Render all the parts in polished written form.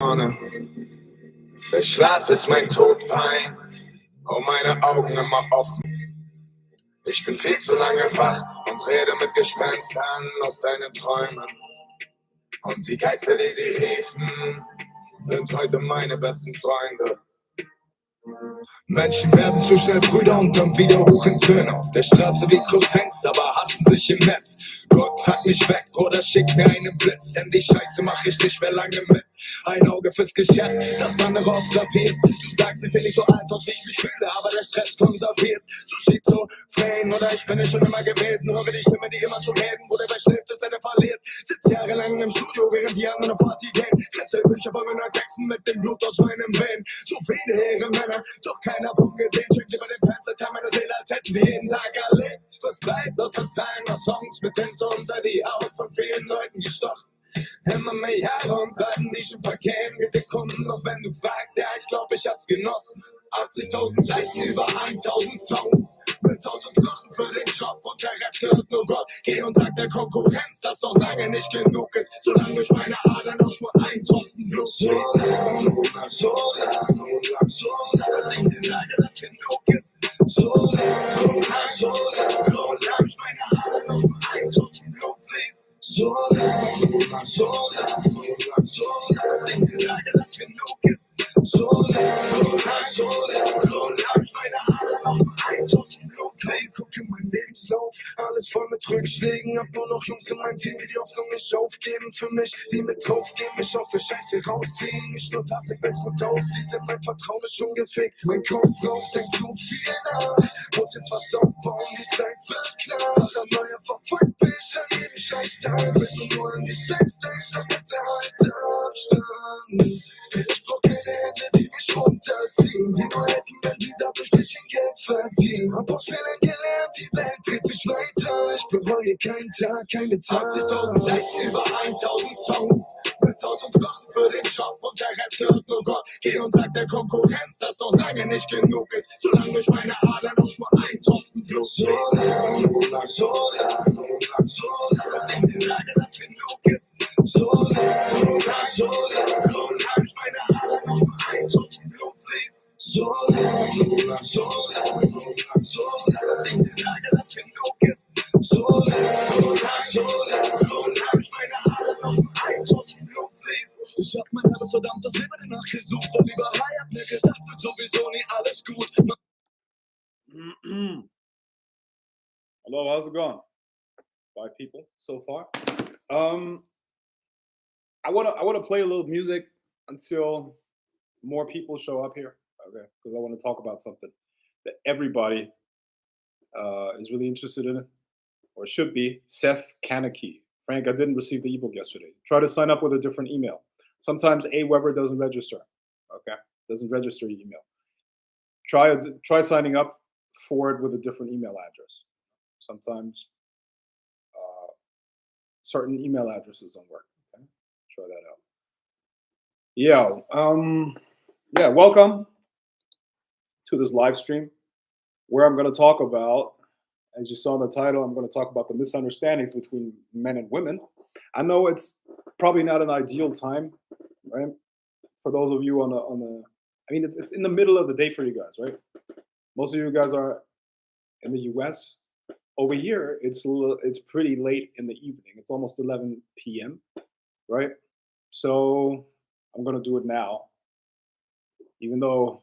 Der Schlaf ist mein Todfeind, oh meine Augen immer offen. Ich bin viel zu lange wach und rede mit Gespenstern aus deinen Träumen. Und die Geister, die sie riefen, sind heute meine besten Freunde. Menschen werden zu schnell Brüder und dann wieder hoch ins Höhen. Auf der Straße wie Cousins, aber hassen sich im Netz. Gott, trag mich weg oder schick mir einen Blitz, denn die Scheiße mach ich nicht mehr lange mit. Ein Auge fürs Geschäft, das andere observiert. Du sagst, ich sehe nicht so alt aus, wie ich mich fühle, aber der Stress konserviert. So schizophren oder ich bin es schon immer gewesen. Höre die Stimme, die immer zu reden, wo der schläft, ist er verliert. Sitz jahrelang im Studio, während die anderen auf Party gehen. Kretze Bücher von meiner Texten mit dem Blut aus meinem Venen. So viele Ehrenmänner, doch keiner von gesehen. Schickt über den Fenster meiner Seele, als hätten sie jeden Tag erlebt. Was bleibt aus den Zeilen aus Songs mit Tinte unter die Haut von vielen Leuten gestochen? Immer mehr Jahre und werden die schon vergehen wie Sekunden, doch wenn du fragst, ja, ich glaub, ich hab's genossen. 80.000 Seiten, über 1.000 Songs, mit 1.000 Sachen für den Job und der Rest gehört nur Gott. Geh und sag der Konkurrenz, dass noch lange nicht genug ist, solange durch meine Adern auch nur ein Tropfen Blut fließt. Dass ich dir sage, dass genug ist. Solange durch meine Adern auch nur ein Tropfen Blut fließt. So lang, dass ich dir sage, dass genug ist. So lang, meine Adern noch ein Tropfen Blut fließt. Gucke mein Lebenslauf, alles voll mit Rückschlägen. Hab nur noch Jungs in meinem Team, die die Hoffnung nicht aufgeben. Für mich, die mit draufgehen, mich auf der Scheiße rausziehen. Nicht nur das, wenn's gut aussieht, denn mein Vertrauen ist schon gefickt. Mein Kopf raucht, denkt zu viel nach. Muss jetzt was aufbauen, die Zeit wird klar. Paranoia verfolgt mich an jedem Scheißtag. Wenn du nur an dich selbst denkst, dann bitte halt Abstand. Ich brauch keine Hände, die mich runterziehen. Die nur helfen, wenn die dadurch bisschen Geld verdienen. Hab aus Fehlern gelernt, die Welt dreht sich weiter. Ich bereue keinen Tag, keine Tat. 80.000 Seiten, über 1.000 Songs. Mit 1.000 Sachen für den Job und der Rest gehört nur Gott. Geh und sag der Konkurrenz, dass noch lange nicht genug ist, solange durch meine Adern auch nur ein Tropfen Blut fließt. Dass ich dir sage, dass genug ist. Solange durch meine Adern auch nur ein Tropfen Blut fließt. Solange dass ich dir sage, dass genug ist. Solange durch meine Adern auch nur ein Tropfen Blut fließt. Ich hab mein halbes verdammtes Leben danach gesucht. Oliver High hat mir gedacht, wird sowieso nie alles gut. Hello, how's it going? 5 people so far. I wanna play a little music until more people show up here. Okay, because I want to talk about something that everybody is really interested in, or should be. Seth Kaneki. Frank, I didn't receive the ebook yesterday. Try to sign up with a different email. Sometimes Aweber doesn't register. Okay, doesn't register your email. Try signing up for it with a different email address. Sometimes certain email addresses don't work. Okay, try that out. Yeah, welcome to this live stream where I'm going to talk about, as you saw in the title, I'm going to talk about the misunderstandings between men and women. I know it's probably not an ideal time, right? For those of you on the I mean, it's in the middle of the day for you guys, right? Most of you guys are in the US. Over here, it's pretty late in the evening. It's almost 11 p.m., right? So I'm going to do it now, even though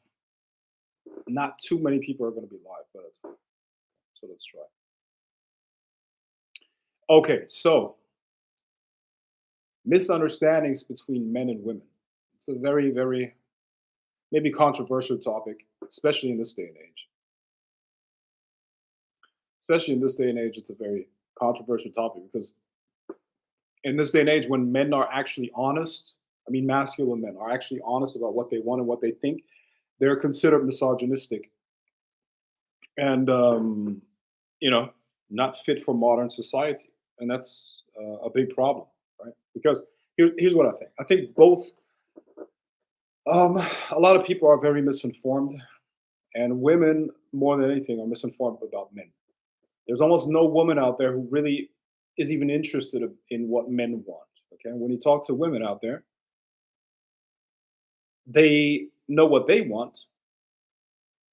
not too many people are going to be live, but that's fine. So let's try. Okay, so misunderstandings between men and women. It's a very, very maybe controversial topic, especially in this day and age. Especially in this day and age, it's a very controversial topic because in this day and age, when men are actually honest, I mean, masculine men are actually honest about what they want and what they think, they're considered misogynistic and, not fit for modern society. And that's a big problem, right? Because here's what I think. I think both, a lot of people are very misinformed, and women, more than anything, are misinformed about men. There's almost no woman out there who really is even interested in what men want. Okay, when you talk to women out there, they know what they want,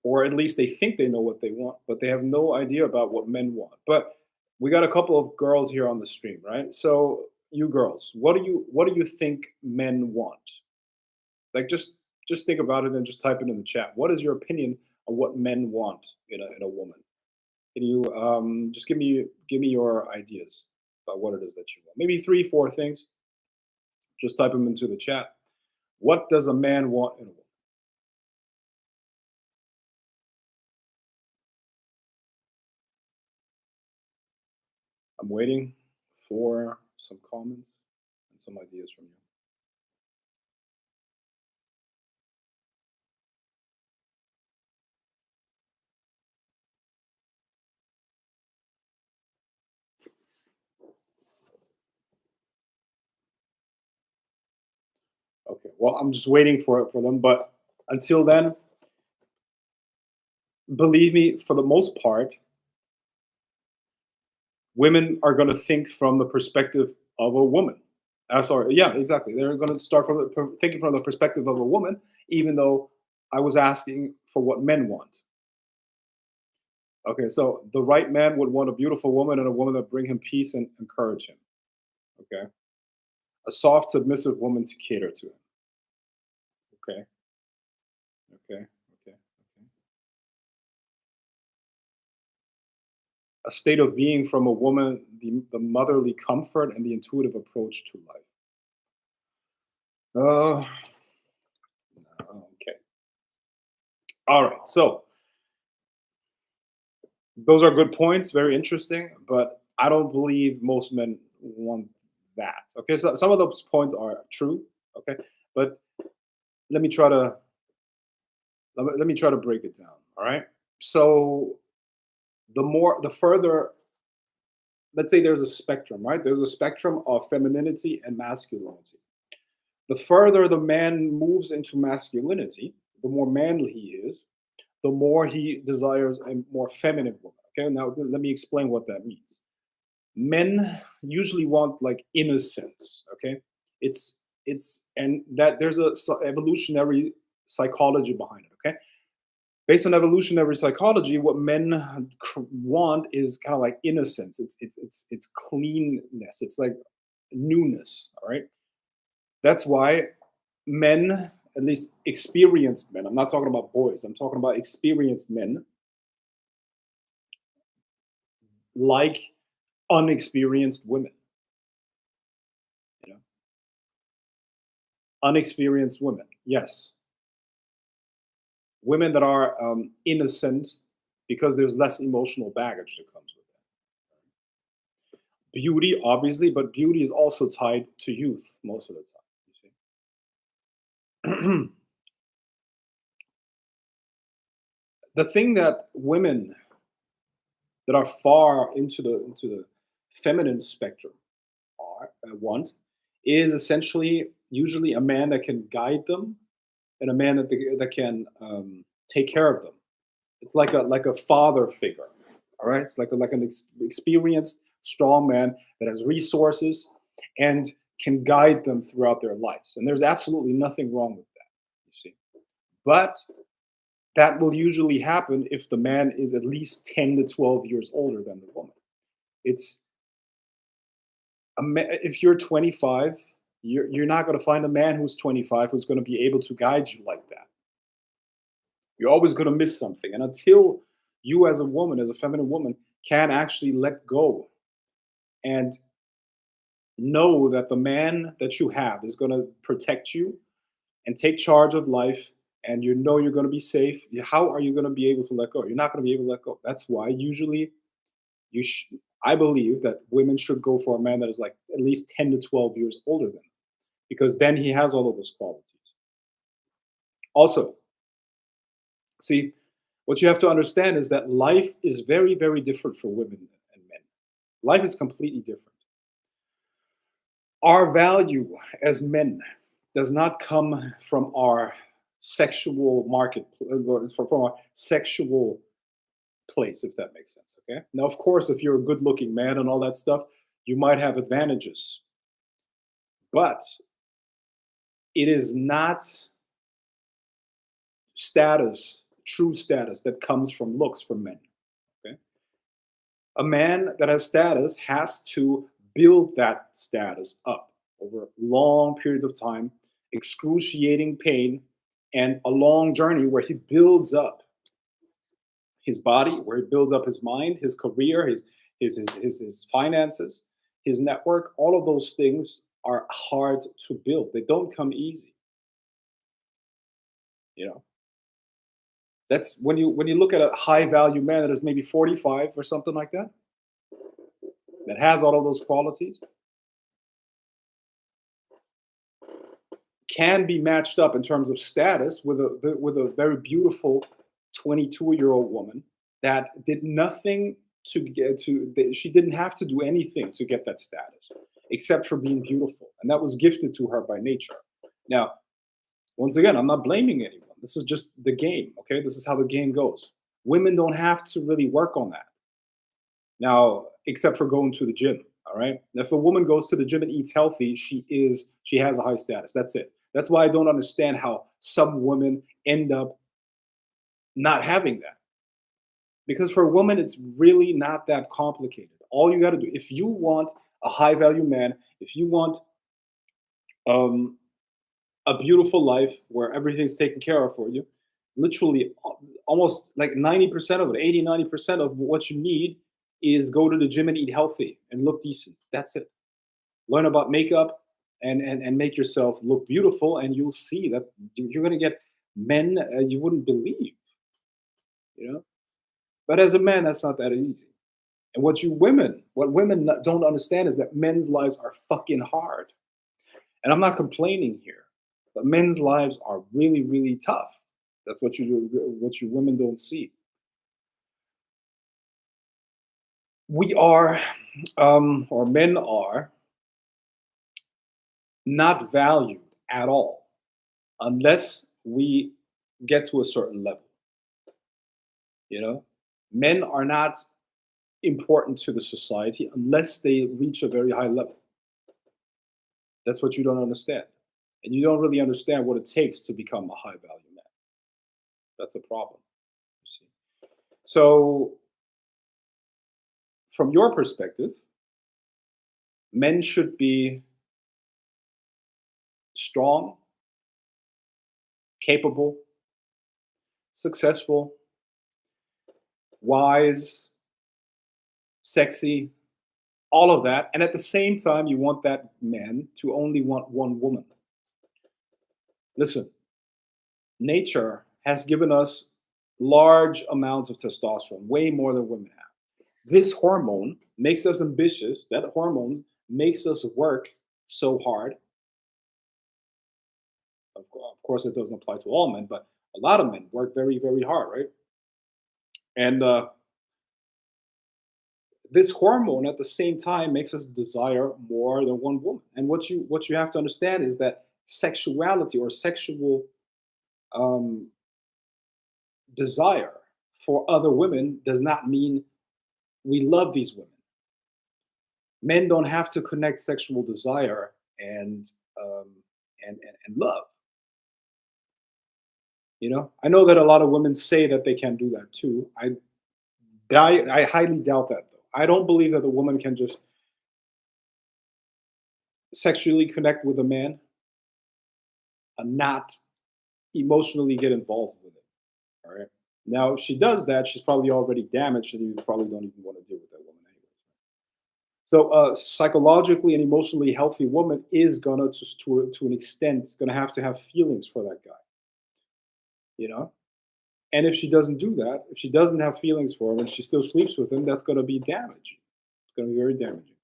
or at least they think they know what they want, but they have no idea about what men want. But we got a couple of girls here on the stream, right? So you girls, what do you think men want? Like just think about it and just type it in the chat. What is your opinion on what men want in a woman? Can you just give me your ideas about what it is that you want? Maybe three, four things. Just type them into the chat. What does a man want in a woman? I'm waiting for some comments and some ideas from you. Okay. Well, I'm just waiting for them, but until then, believe me, for the most part, women are going to think from the perspective of a woman. Sorry, yeah, exactly. They're going to start thinking from the perspective of a woman, even though I was asking for what men want. Okay, so the right man would want a beautiful woman and a woman that bring him peace and encourage him. Okay, a soft, submissive woman to cater to him. Okay, okay, okay, okay. A state of being from a woman, the motherly comfort and the intuitive approach to life. Uh, okay. All right. So those are good points, very interesting, but I don't believe most men want that. Okay, so some of those points are true. Okay, but let me try to let me try to break it down. All right. So the further, let's say there's a spectrum, right? There's a spectrum of femininity and masculinity. The further the man moves into masculinity, the more manly he is, the more he desires a more feminine woman. Okay, now let me explain what that means. Men usually want like innocence. Okay, it's and that there's a evolutionary psychology behind it. Okay, based on evolutionary psychology, what men want is kind of like innocence. It's cleanness. It's like newness. All right, that's why men, at least experienced men, I'm not talking about boys, I'm talking about experienced men, like unexperienced women, you know, unexperienced women. Yes, women that are innocent because there's less emotional baggage that comes with it. Beauty, obviously, but beauty is also tied to youth most of the time. You see, the thing that women that are far into the feminine spectrum want is essentially usually a man that can guide them and a man that can take care of them. It's like a father figure. All right, it's like an experienced, strong man that has resources and can guide them throughout their lives. And there's absolutely nothing wrong with that. You see, but that will usually happen if the man is at least 10 to 12 years older than the woman. It's if you're 25, you're not going to find a man who's 25 who's going to be able to guide you like that. You're always going to miss something. And until you, as a woman, as a feminine woman, can actually let go and know that the man that you have is going to protect you and take charge of life, and you know you're going to be safe, how are you going to be able to let go? You're not going to be able to let go. That's why usually you I believe that women should go for a man that is like at least 10 to 12 years older than them, because then he has all of those qualities. Also, see, what you have to understand is that life is very, very different for women and men. Life is completely different. Our value as men does not come from our sexual market, from our sexual place, if that makes sense. Okay. Now, of course, if you're a good looking man and all that stuff, you might have advantages, but it is not status, true status that comes from looks for men. Okay, a man that has status has to build that status up over long periods of time, excruciating pain, and a long journey where he builds up his body, where he builds up his mind, his career, his finances, his network. All of those things are hard to build. They don't come easy. You know, that's when you look at a high value man that is maybe 45 or something like that, that has all of those qualities, can be matched up in terms of status with a very beautiful 22-year-old woman that did nothing to get to. She didn't have to do anything to get that status except for being beautiful, and that was gifted to her by nature. Now, once again, I'm not blaming anyone. This is just the game. Okay, this is how the game goes. Women don't have to really work on that now, except for going to the gym. All right. If a woman goes to the gym and eats healthy, she has a high status. That's it. That's why I don't understand how some women end up not having that. Because for a woman, it's really not that complicated. All you got to do, if you want a high value man, if you want um, a beautiful life where everything's taken care of for you, literally almost like 90% of it, 80, 90% of what you need is go to the gym and eat healthy and look decent. That's it. Learn about makeup and make yourself look beautiful, and you'll see that you're going to get men you wouldn't believe, you know. But as a man, that's not that easy. And what women don't understand is that men's lives are fucking hard. And I'm not complaining here, but men's lives are really, really tough. That's what you women don't see. We are, or men are, not valued at all unless we get to a certain level. You know, men are not important to the society unless they reach a very high level. That's what you don't understand. And you don't really understand what it takes to become a high value man. That's a problem. You see. So, from your perspective, men should be strong, capable, successful, wise, sexy, all of that. And at the same time, you want that man to only want one woman. Listen, nature has given us large amounts of testosterone, way more than women have. This hormone makes us ambitious. That hormone makes us work so hard. Of course, it doesn't apply to all men, but a lot of men work very, very hard, right? And this hormone at the same time makes us desire more than one woman. And what you have to understand is that sexuality or sexual um, desire for other women does not mean we love these women. Men don't have to connect sexual desire um, and love. You know, I know that a lot of women say that they can do that too. I highly doubt that though. I don't believe that a woman can just sexually connect with a man and not emotionally get involved with it. All right. Now, if she does that, she's probably already damaged, and you probably don't even want to deal with that woman anyway. So, psychologically and emotionally healthy woman is gonna, to an extent, gonna have to have feelings for that guy. You know, and if she doesn't do that, if she doesn't have feelings for him and she still sleeps with him, that's gonna be damaging. It's gonna be very damaging,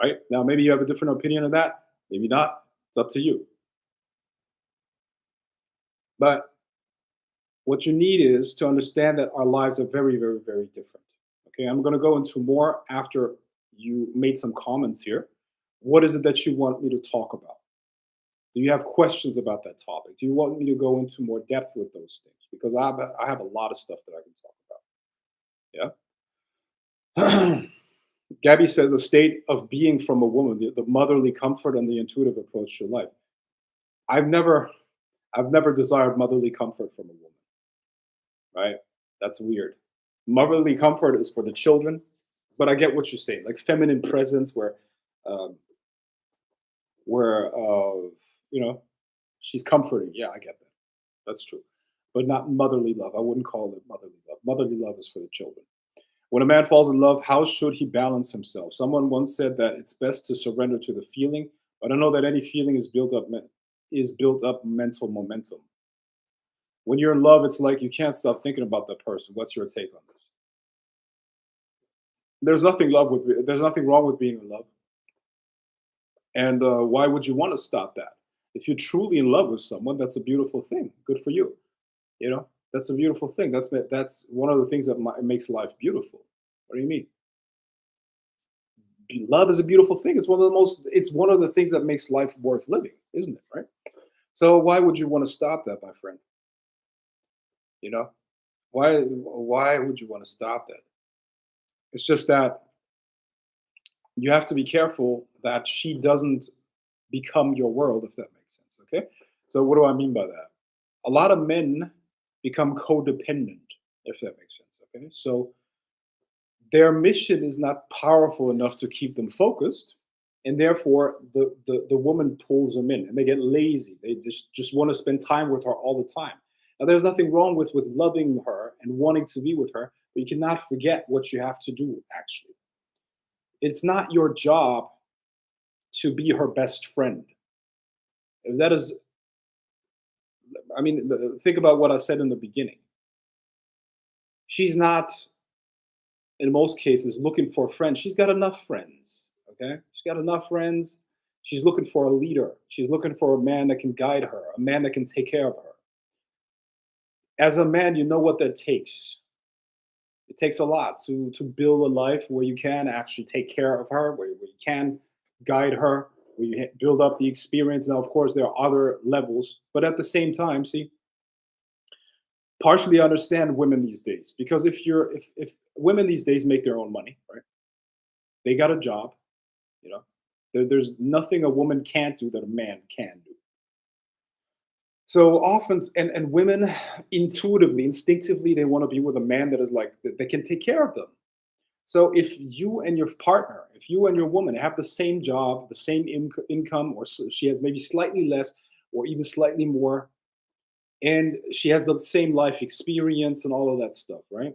right? Now, maybe you have a different opinion of that. Maybe not. It's up to you. But what you need is to understand that our lives are very, very, very different. Okay, I'm going to go into more after you made some comments here. What is it that you want me to talk about? Do you have questions about that topic? Do you want me to go into more depth with those things? Because I have a lot of stuff that I can talk about. Yeah. Gabby says a state of being from a woman, the motherly comfort and the intuitive approach to life. I've never I've never desired motherly comfort from a woman, right? That's weird. Motherly comfort is for the children, but I get what you're saying, like feminine presence, um, where you know she's comforting. Yeah, I get that. That's true, but not motherly love. I wouldn't call it motherly love. Motherly love is for the children. When a man falls in love, how should he balance himself? Someone once said that it's best to surrender to the feeling, but I know that any feeling is built up mental momentum. When you're in love, it's like you can't stop thinking about that person. What's your take on this? There's nothing wrong with being in love, and why would you want to stop that? If you're truly in love with someone, that's a beautiful thing. Good for you. You know, that's a beautiful thing. That's one of the things that makes life beautiful. What do you mean? Love is a beautiful thing. It's one of the things that makes life worth living, isn't it? Right. So why would you want to stop that, my friend? You know, why would you want to stop that? It's just that you have to be careful that she doesn't become your world, if that makes sense. Okay. So what do I mean by that? A lot of men become codependent, if that makes sense. Okay. So their mission is not powerful enough to keep them focused, and therefore the woman pulls them in and they get lazy. They just want to spend time with her all the time. Now there's nothing wrong with loving her and wanting to be with her, but you cannot forget what you have to do. Actually, it's not your job to be her best friend. That is, I mean, think about what I said in the beginning. She's not, in most cases, looking for a friend. She's got enough friends. Okay, she's got enough friends. She's looking for a leader. She's looking for a man that can guide her, a man that can take care of her. As a man, you know what that takes. It takes a lot to build a life where you can actually take care of her, where you can guide her, where you build up the experience. Now, of course, there are other levels, but at the same time, see, partially understand women these days, because if women these days make their own money, right? They got a job, you know. There's nothing a woman can't do that a man can do. So often, and women intuitively, instinctively, they want to be with a man that is like that can take care of them. So if you and your partner, if you and your woman have the same job, the same income, or she has maybe slightly less, or even slightly more, and she has the same life experience and all of that stuff, right?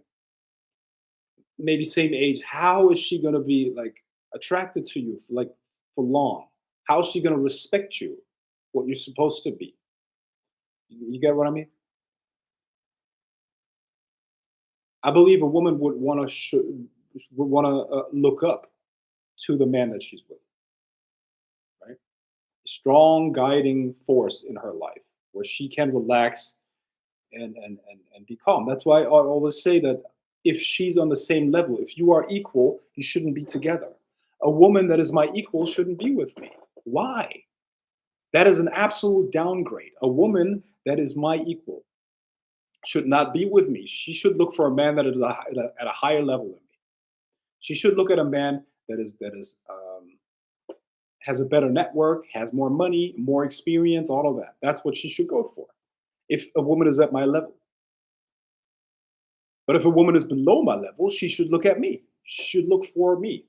Maybe same age. How is she going to be like attracted to you for, like, for long? How is she going to respect you? What you're supposed to be? You get what I mean? I believe a woman would want to look up to the man that she's with, right? A strong guiding force in her life where she can relax and be calm. That's why I always say that if she's on the same level, if you are equal, you shouldn't be together. A woman that is my equal shouldn't be with me. Why? That is an absolute downgrade. A woman that is my equal should not be with me. She should look for a man that is at a higher level than me. She should look at a man that has a better network, has more money, more experience, all of that. That's what she should go for. If a woman is at my level, but if a woman is below my level, she should look at me. She should look for me.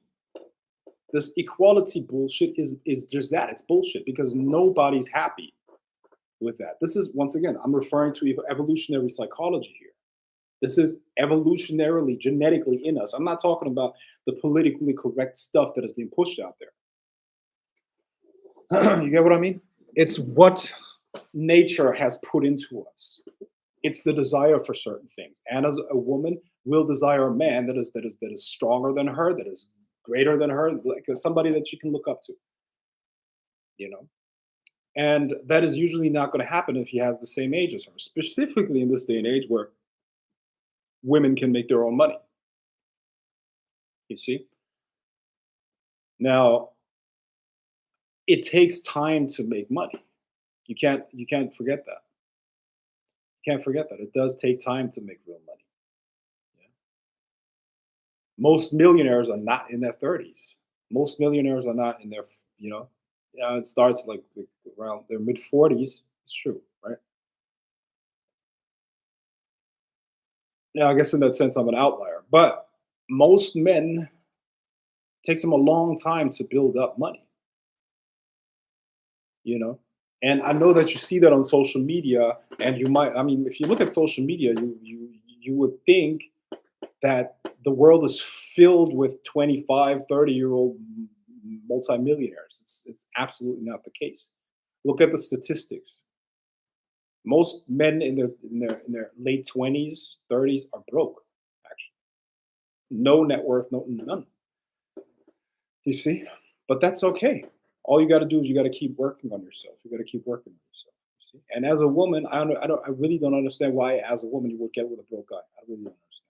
This equality bullshit is just that. It's bullshit because nobody's happy with that. This is, once again, I'm referring to evolutionary psychology here. This is evolutionarily, genetically in us. I'm not talking about the politically correct stuff that is being pushed out there. You get what I mean? It's what nature has put into us. It's the desire for certain things. And as a woman will desire a man that is stronger than her, that is greater than her, like somebody that she can look up to, you know. And that is usually not going to happen if he has the same age as her, specifically in this day and age where women can make their own money. You see? Now, it takes time to make money. You can't forget that. You can't forget that. It does take time to make real money. Yeah. Most millionaires are not in their 30s. Most millionaires are not in their, you know, it starts like around their mid 40s. It's true, right? Now, I guess in that sense, I'm an outlier. But most men takes them a long time to build up money, you know. And I know that you see that on social media, and you might. I mean, if you look at social media, you would think that the world is filled with 25, 30-year-old multimillionaires. It's absolutely not the case. Look at the statistics. Most men in their late 20s, 30s are broke, actually. No net worth, no none. You see? But that's okay. All you got to do is you got to keep working on yourself. You got to keep working on yourself. You see? And as a woman, I really don't understand why, as a woman, you would get with a broke guy. I really don't understand.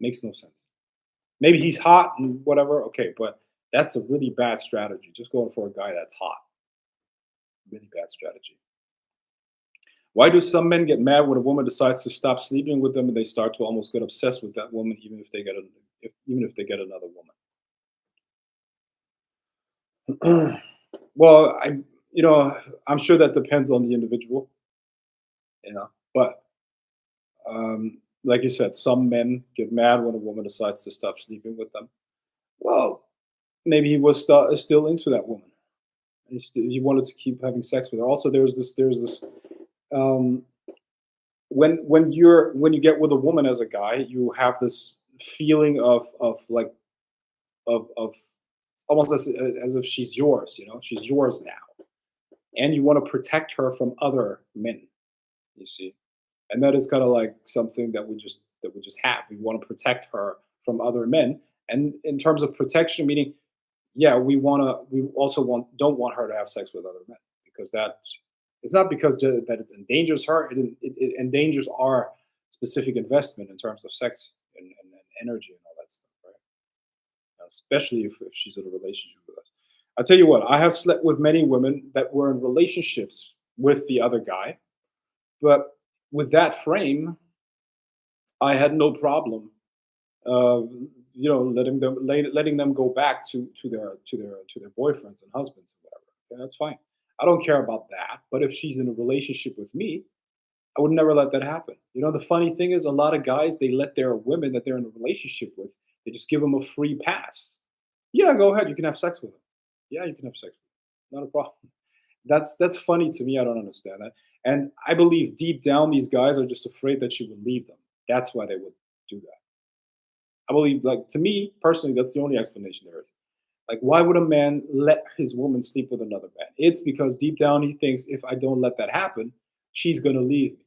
Makes no sense. Maybe he's hot and whatever. Okay, but that's a really bad strategy. Just going for a guy that's hot. Really bad strategy. Why do some men get mad when a woman decides to stop sleeping with them and they start to almost get obsessed with that woman, even if they get another woman? Well, I'm sure that depends on the individual, but like you said, some men get mad when a woman decides to stop sleeping with them. Well, maybe he was still into that woman. He wanted to keep having sex with her. Also, there's this um, when you get with a woman as a guy, you have this feeling of like of almost as if she's yours. She's yours now, and you want to protect her from other men. You see, and that is kind of like something that we just have. We want to protect her from other men, and in terms of protection, meaning, yeah, we also don't want her to have sex with other men, because that it's not because that it endangers her. It endangers our specific investment in terms of sex and energy and all that stuff, right? Especially if she's in a relationship with us. I tell you what, I have slept with many women that were in relationships with the other guy, but with that frame, I had no problem, uh, letting them go back to their boyfriends and husbands and whatever. Yeah, that's fine. I don't care about that. But if she's in a relationship with me, I would never let that happen. The funny thing is, a lot of guys, they let their women that they're in a relationship with, they just give them a free pass. Yeah, go ahead. You can have sex with them. Yeah, you can have sex with them. Not a problem. That's funny to me. I don't understand that. And I believe deep down these guys are just afraid that she would leave them. That's why they would do that. I believe, like, to me personally, that's the only explanation there is. Like, why would a man let his woman sleep with another man? It's because deep down he thinks, if I don't let that happen, she's gonna leave me.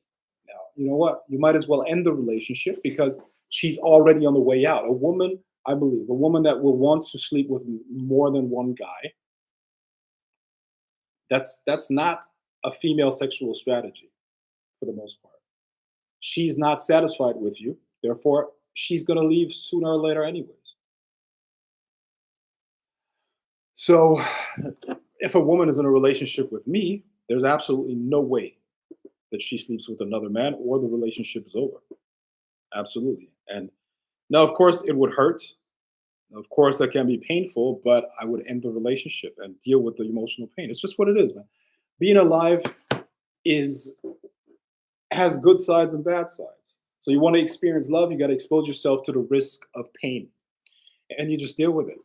Now, you know what? You might as well end the relationship, because she's already on the way out. A woman, I believe, a woman that will want to sleep with more than one guy, that's not a female sexual strategy for the most part. She's not satisfied with you, therefore she's gonna leave sooner or later anyways. So, if a woman is in a relationship with me, there's absolutely no way that she sleeps with another man or the relationship is over. Absolutely. And now, of course, it would hurt. Of course, that can be painful, but I would end the relationship and deal with the emotional pain. It's just what it is, man. Being alive is has good sides and bad sides. So you want to experience love, you got to expose yourself to the risk of pain, and you just deal with it.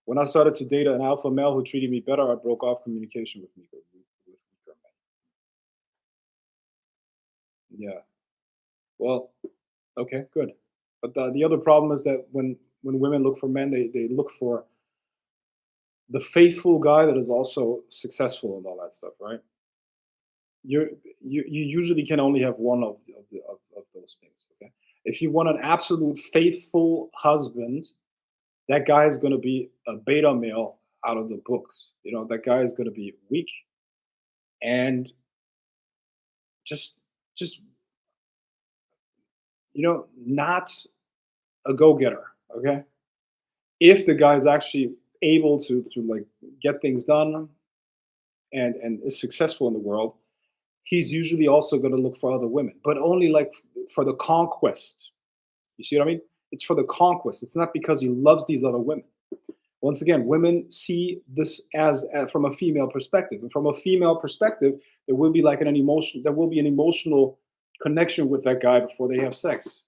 When I started to date an alpha male who treated me better, I broke off communication with me. With weaker men. Yeah. Well, okay, good. But the other problem is that when women look for men, they look for the faithful guy that is also successful and all that stuff, right? You're, you usually can only have one of those things. Okay. If you want an absolute faithful husband, that guy is going to be a beta male out of the books. That guy is going to be weak and just just not a go-getter. Okay. If the guy is actually able to like get things done and is successful in the world, he's usually also going to look for other women, but only like for the conquest. You see what I mean? It's for the conquest. It's not because he loves these other women. Once again, women see this as from a female perspective, and from a female perspective, there will be an emotional connection with that guy before they have sex.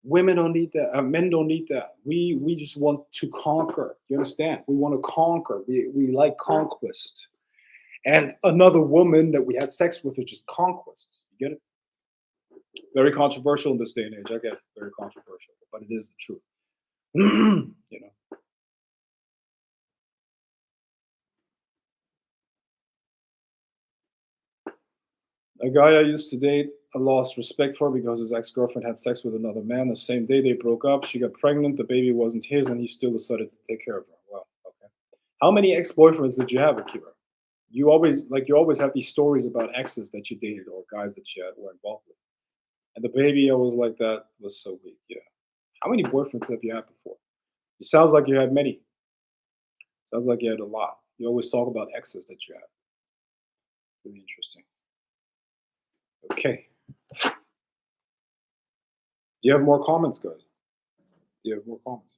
Women don't need that. Men don't need that. We just want to conquer. You understand? We want to conquer. We like conquest. And another woman that we had sex with is just conquest. You get it? Very controversial in this day and age. I get it. Very controversial, but it is the truth. you know. A guy I used to date, I lost respect for because his ex-girlfriend had sex with another man. The same day they broke up, she got pregnant. The baby wasn't his, and he still decided to take care of her. Wow. Okay. How many ex-boyfriends did you have, Akira? You always have these stories about exes that you dated or guys that you were involved with. And the baby, I was like, that was so weak. Yeah. How many boyfriends have you had before? It sounds like you had many. Sounds like you had a lot. You always talk about exes that you had. Really interesting. Okay. Do you have more comments, guys? Do you have more comments?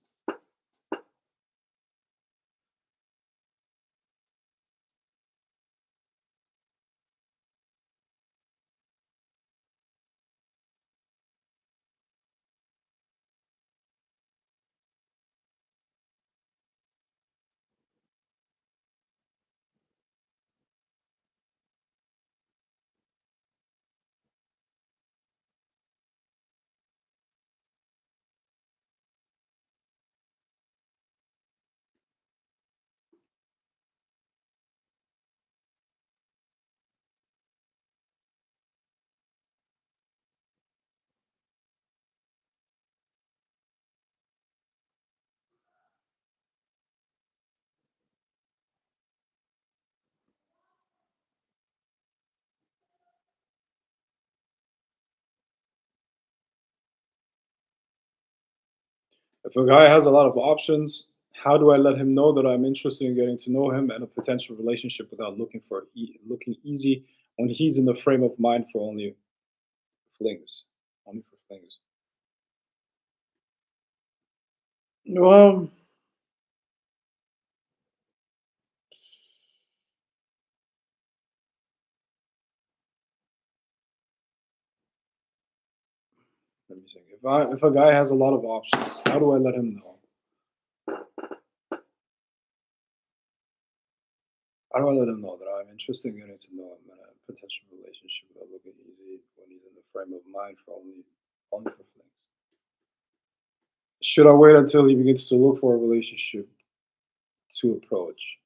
If a guy has a lot of options, how do I let him know that I'm interested in getting to know him and a potential relationship without looking easy when he's in the frame of mind for only flings? Only for flings. Well, let me think. If a guy has a lot of options, how do I let him know? How do I let him know that I'm interested in getting to know him and a potential relationship without looking easy when he's in the frame of mind for only for flings? Should I wait until he begins to look for a relationship to approach?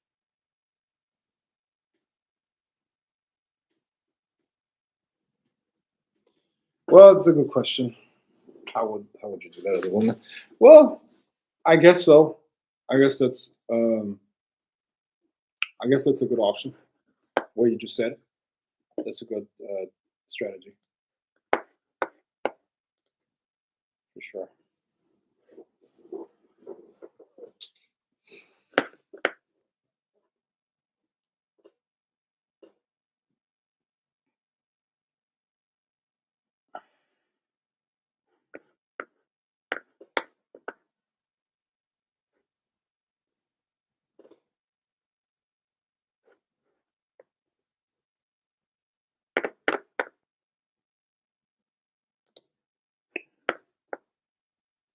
Well, it's a good question. How would you do that as a woman? Well, I guess so. I guess that's I guess that's a good option. What you just said. That's a good strategy for sure.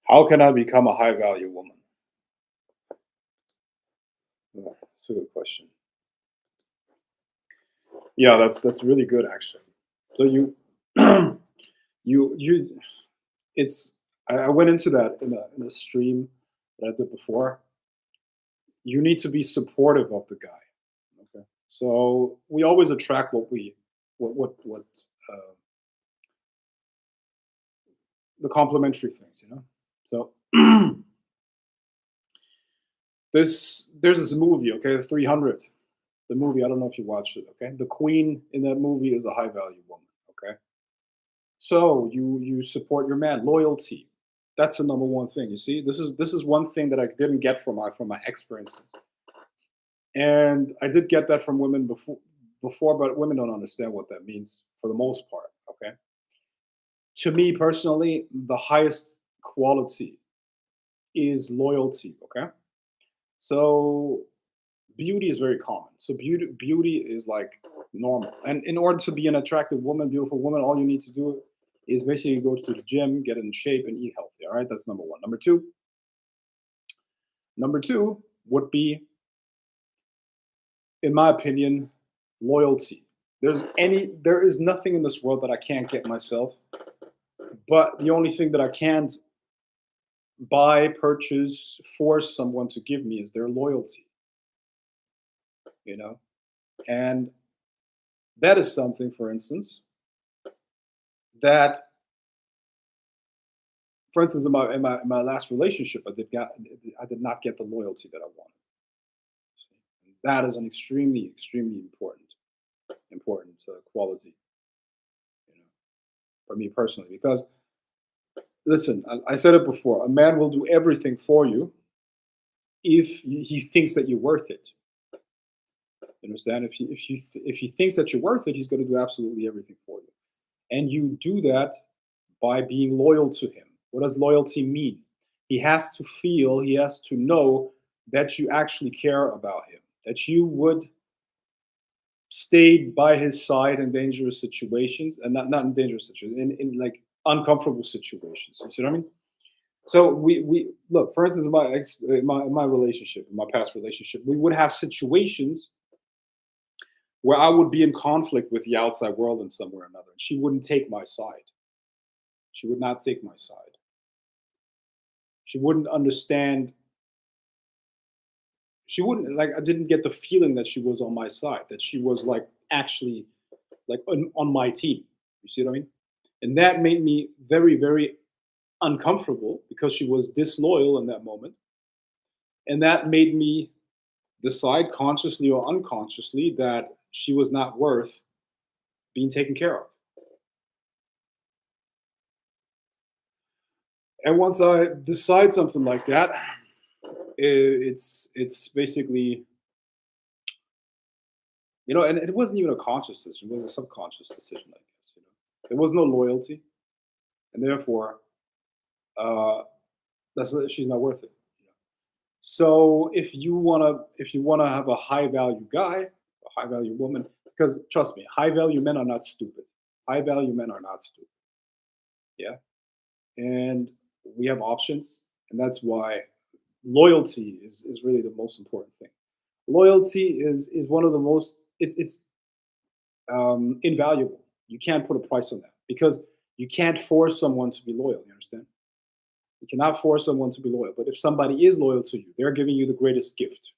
How can I become a high value woman? Yeah, that's a good question. Yeah, that's really good actually. So you you it's I went into that in a stream that I did before. You need to be supportive of the guy. Okay. So we always attract what the complementary things, you know. So there's this movie, okay, 300. The movie, I don't know if you watched it, okay. The queen in that movie is a high value woman, okay. So you support your man, loyalty. That's the number one thing. You see, this is one thing that I didn't get from my experiences, and I did get that from women before, but women don't understand what that means for the most part. Okay, to me personally, the highest quality is loyalty. Okay, so beauty is very common. So beauty is like normal. And in order to be an attractive woman, beautiful woman, all you need to do is basically go to the gym, get in shape, and eat healthy. All right, that's number one. Number two would be, in my opinion, loyalty. There is nothing in this world that I can't get myself, but the only thing that I can't buy, purchase, force someone to give me is their loyalty. You know, and that is something, for instance, that, for instance, in my last relationship, I did not get the loyalty that I wanted. That is an extremely important quality, you know, for me personally. Because listen, I said it before: a man will do everything for you if he thinks that you're worth it. You understand? If he thinks that you're worth it, he's going to do absolutely everything for you. And you do that by being loyal to him. What does loyalty mean? He has to know that you actually care about him, that you would stay by his side in dangerous situations, and not in dangerous situations, in like uncomfortable situations. You see what I mean? So we look, for instance, in my relationship, in my past relationship, we would have situations where I would be in conflict with the outside world in some way or another. And she wouldn't take my side. She would not take my side. She wouldn't understand. She wouldn't, like, I didn't get the feeling that she was on my side, that she was like actually like on my team. You see what I mean? And that made me very uncomfortable because she was disloyal in that moment. And that made me decide, consciously or unconsciously, that she was not worth being taken care of. And once I decide something like that, it's basically, and it wasn't even a conscious decision; it was a subconscious decision, I guess. There was no loyalty, and therefore, uh, she's not worth it. So if you wanna have a high value guy, a high value woman, because trust me, high value men are not stupid. High value men are not stupid. Yeah, and we have options, and that's why loyalty is really the most important thing. Loyalty is one of the most, it's invaluable. You can't put a price on that because you can't force someone to be loyal. You understand? You cannot force someone to be loyal. But if somebody is loyal to you, they're giving you the greatest gift.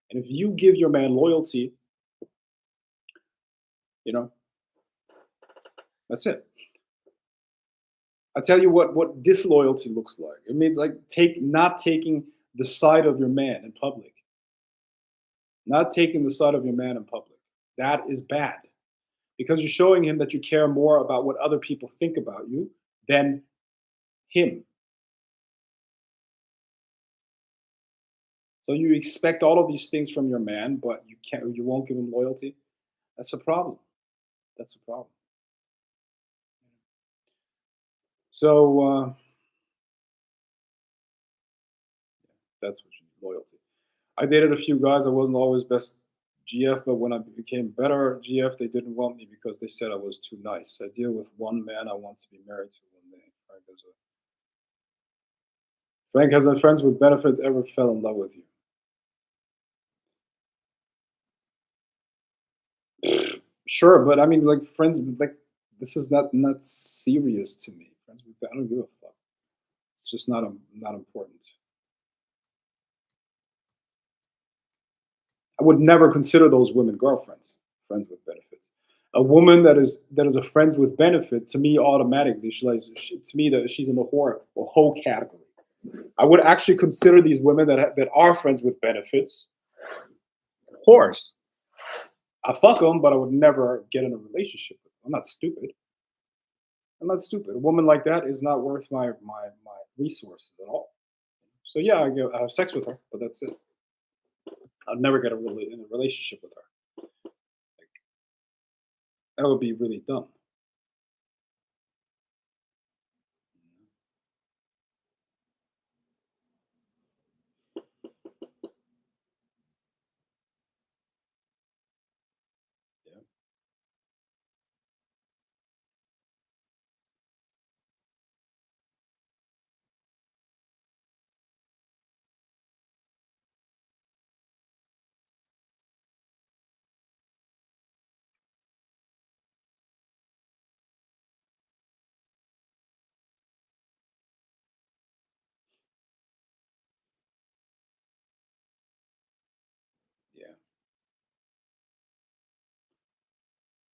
And if you give your man loyalty, you know, that's it. I tell you what disloyalty looks like. It means like not taking the side of your man in public. Not taking the side of your man in public. That is bad because you're showing him that you care more about what other people think about you than him. So you expect all of these things from your man, but you won't give him loyalty. That's a problem. That's a problem. So that's what you need, loyalty. I dated a few guys. I wasn't always best GF, but when I became better GF, they didn't want me because they said I was too nice. I deal with one man. I want to be married to one man. Frank, has a friends with benefits ever fell in love with you? Sure, but I mean, like friends, like this is not serious to me. Friends with, I don't give a fuck. It's just not important. I would never consider those women girlfriends, friends with benefits. A woman that is a friends with benefit, to me automatically, to me that she's in the whore or hoe category. I would actually consider these women that are friends with benefits whores. I fuck them, but I would never get in a relationship with them. I'm not stupid. I'm not stupid. A woman like that is not worth my resources at all. So yeah, I have sex with her, but that's it. I'd never get in a relationship with her. That would be really dumb.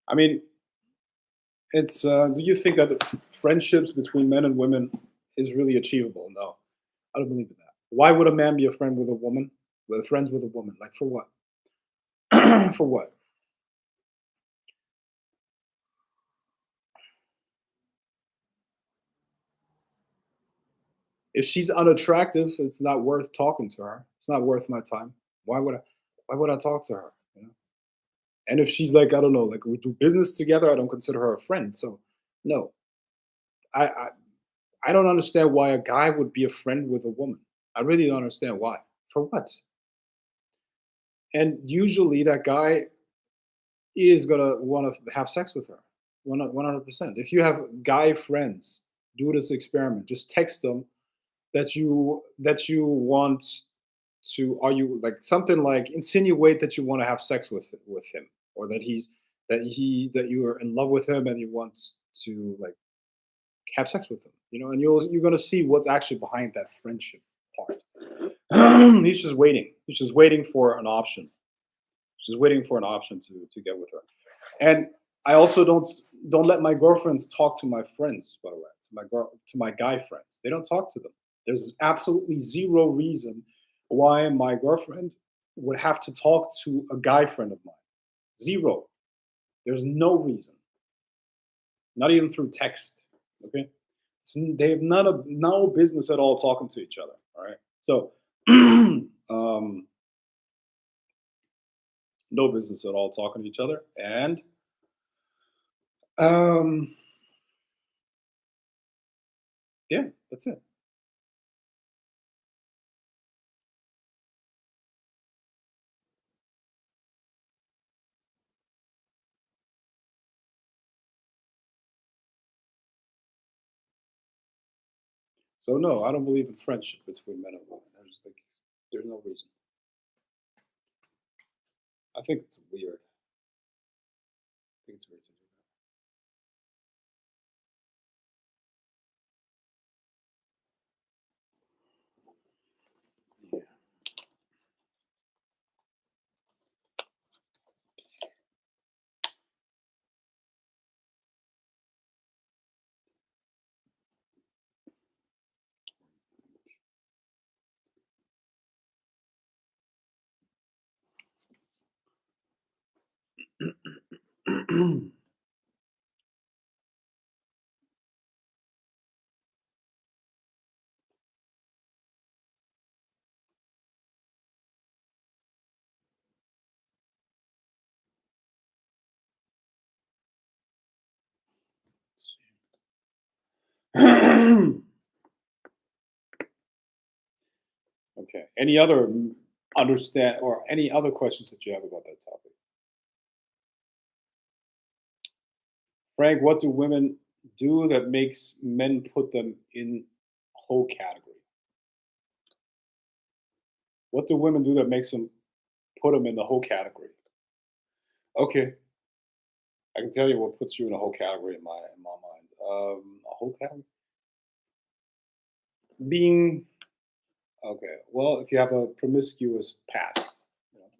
I mean, it's. Do you think that friendships between men and women is really achievable? No, I don't believe in that. Why would a man be a friend with a woman? With friends with a woman, like for what? For what? If she's unattractive, it's not worth talking to her. It's not worth my time. Why would I? Why would I talk to her? You know? And if she's like, I don't know, like we do business together, I don't consider her a friend. So, no, I, I, I don't understand why a guy would be a friend with a woman. I really don't understand why. For what? And usually that guy is gonna want to have sex with her, 100%. If you have guy friends, do this experiment. Just text them that you want to, are you like something like insinuate that you want to have sex with him, or that you are in love with him and you want to like have sex with him, and you're going to see what's actually behind that friendship part. He's just waiting for an option. She's waiting for an option to get with her. And I also don't let my girlfriends talk to my friends, by the way, to my guy friends. They don't talk to them. There's absolutely zero reason why my girlfriend would have to talk to a guy friend of mine. Zero. There's no reason. Not even through text. Okay. They have no business at all talking to each other. All right. So no business at all talking to each other. And um yeah, that's it. So no, I don't believe in friendship between men and women. I just think there's no reason. I think it's weird. I think it's weird to do that. Okay. Any other understand or any other questions that you have about that topic? Frank, what do women do that makes men put them in whole category? What do women do that makes them put them in the whole category? Okay, I can tell you what puts you in a whole category in my mind. A whole category being okay. Well, if you have a promiscuous past, you know,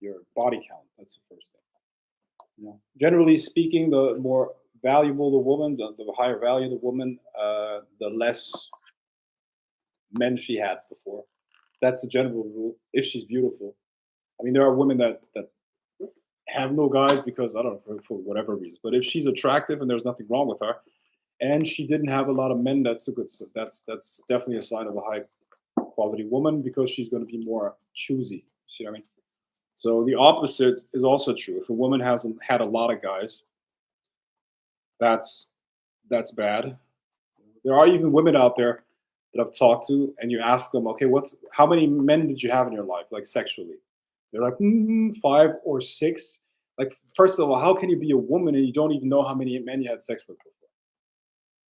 your body count. That's the first thing. Generally speaking, the more valuable the woman, the higher value the woman, the less men she had before. That's the general rule. If she's beautiful, I mean, there are women that have no guys because I don't know for whatever reason. But if she's attractive and there's nothing wrong with her, and she didn't have a lot of men, that's a good. That's definitely a sign of a high quality woman because she's going to be more choosy. See what I mean? So the opposite is also true. If a woman hasn't had a lot of guys, that's that's bad. There are even women out there that I've talked to, and you ask them, okay, what's how many men did you have in your life, like sexually? They're like, five or six. Like, first of all, how can you be a woman and you don't even know how many men you had sex with before?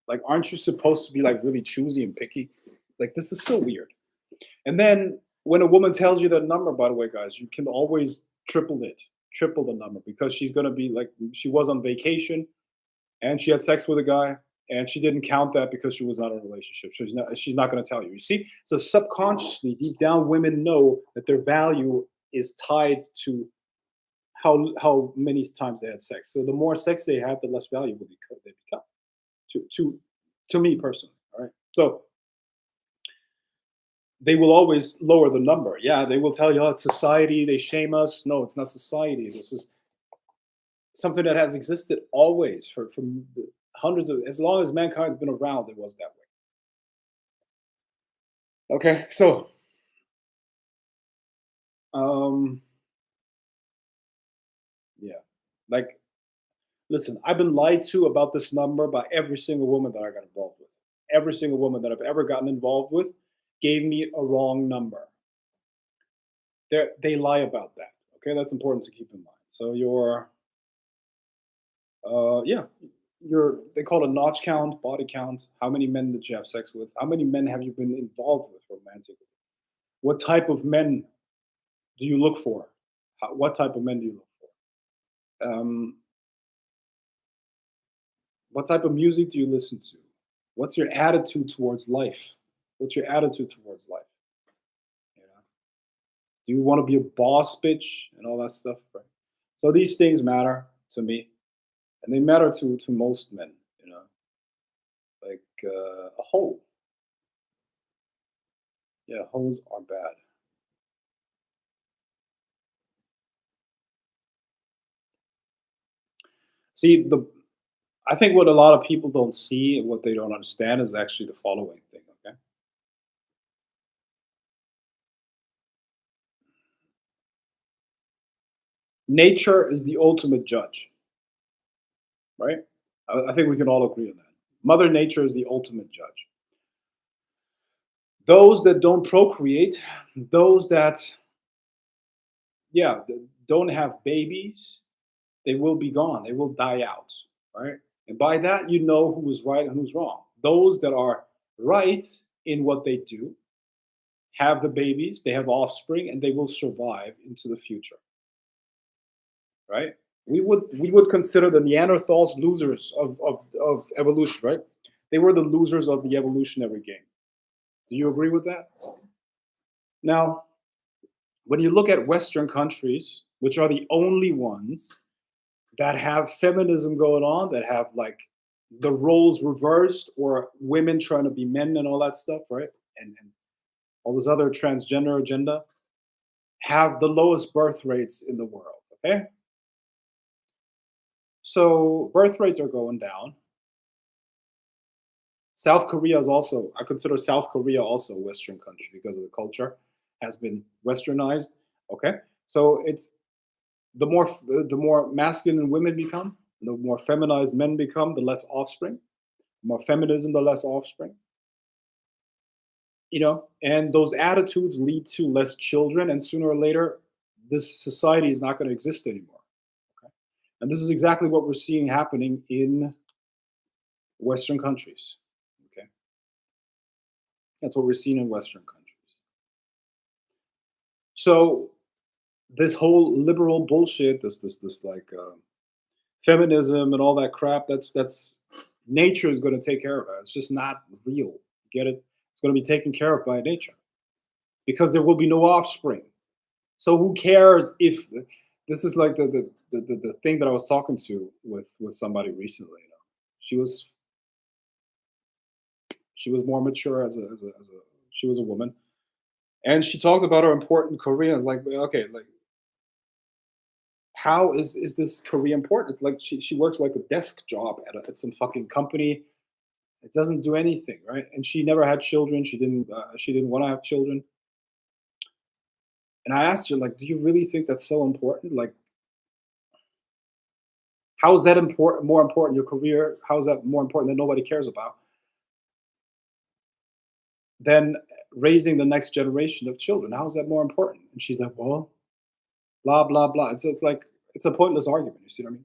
Like, aren't you supposed to be like really choosy and picky? Like, this is so weird. And then when a woman tells you that number, by the way, guys, you can always triple the number because she's gonna be like she was on vacation and she had sex with a guy and she didn't count that because she was not in a relationship. So she's not going to tell you. You see? So subconsciously, deep down, women know that their value is tied to how many times they had sex. So the more sex they had, the less valuable they become. To me personally, all right. So they will always lower the number. Yeah, they will tell you, oh, it's society. They shame us. No, it's not society. This is something that has existed always for hundreds of as long as mankind's been around. It was that way. Okay, so um, yeah, like listen, I've been lied to about this number by every single woman that I got involved with. Every single woman that I've ever gotten involved with gave me a wrong number. They lie about that. Okay, that's important to keep in mind. So yeah, they call it a notch count, body count. How many men did you have sex with? How many men have you been involved with romantically? What type of men do you look for? What type of men do you look for? What type of music do you listen to? What's your attitude towards life? What's your attitude towards life? You know, do you want to be a boss bitch and all that stuff? Right. So these things matter to me, and they matter to most men. You know, like a hoe. Yeah, hoes are bad. See, I think what a lot of people don't see and what they don't understand is actually the following thing. Okay, nature is the ultimate judge, right? I think we can all agree on that. Mother Nature is the ultimate judge. Those that don't procreate, those that don't have babies, they will be gone. They will die out, right? And by that, you know who's right and who's wrong. Those that are right in what they do have the babies, they have offspring, and they will survive into the future, right? We would consider the Neanderthals losers of evolution, right? They were the losers of the evolutionary game. Do you agree with that? Now, when you look at Western countries, which are the only ones that have feminism going on, that have like the roles reversed, or women trying to be men and all that stuff, right? And all this other transgender agenda, have the lowest birth rates in the world. Okay, so birth rates are going down. South Korea is also, I consider South Korea also a Western country because of the culture has been westernized. Okay, so it's the more masculine women become, the more feminized men become, the less offspring. The more feminism, the less offspring. And those attitudes lead to less children, and sooner or later, this society is not going to exist anymore. Okay, and this is exactly what we're seeing happening in Western countries. Okay, that's what we're seeing in Western countries. So this whole liberal bullshit, this like feminism and all that crap, that's nature is going to take care of it. It's just not real. Get it? It's going to be taken care of by nature because there will be no offspring. So who cares if this is like the thing that I was talking to with somebody recently. She was more mature as a she was a woman, and she talked about her important career. Like, okay, like how is this career important? It's like she works like a desk job at some fucking company. It doesn't do anything, right? And she never had children. She didn't want to have children. And I asked her, like, do you really think that's so important? Like, how is that important? More important, your career? How is that more important that nobody cares about than raising the next generation of children? How is that more important? And she's like, well, blah blah blah. It's like it's a pointless argument. You see what I mean?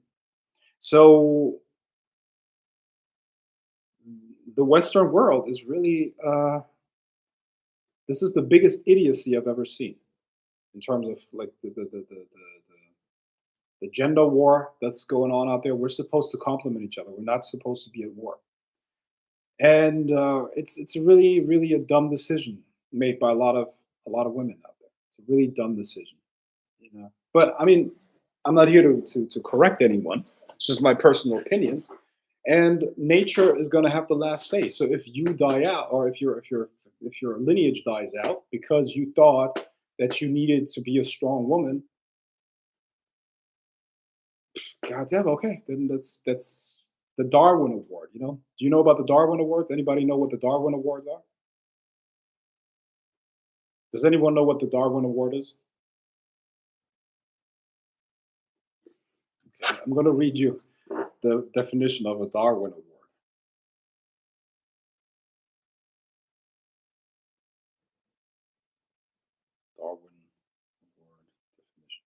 So the Western world is really this is the biggest idiocy I've ever seen in terms of like the gender war that's going on out there. We're supposed to complement each other. We're not supposed to be at war. And it's really a dumb decision made by a lot of women out there. It's a really dumb decision. But I mean, I'm not here to correct anyone. It's just my personal opinions. And nature is going to have the last say. So if you die out, or if your lineage dies out because you thought that you needed to be a strong woman, goddamn, okay, then that's the Darwin Award. You know? Do you know about the Darwin Awards? Anybody know what the Darwin Awards are? Does anyone know what the Darwin Award is? Okay, I'm going to read you the definition of a Darwin Award. Darwin Award definition.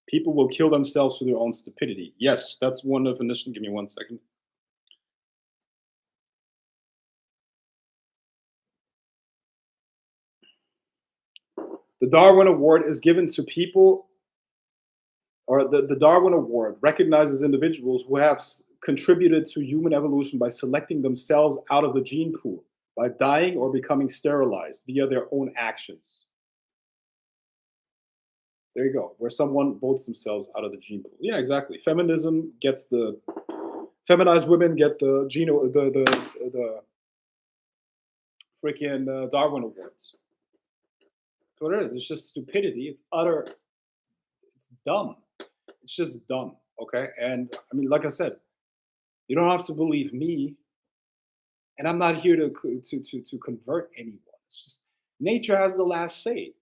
People will kill themselves for their own stupidity. Yes, that's one definition. Give me 1 second. The Darwin Award is given to people, or the Darwin Award recognizes individuals who have contributed to human evolution by selecting themselves out of the gene pool, by dying or becoming sterilized via their own actions. There you go, where someone votes themselves out of the gene pool. Yeah, exactly. Feminism gets the feminized women get the the freaking Darwin Awards. That's what it is. It's just stupidity. It's utter. It's dumb. It's just dumb. Okay, and I mean, like I said, you don't have to believe me, and I'm not here to convert anyone. It's just nature has the last say.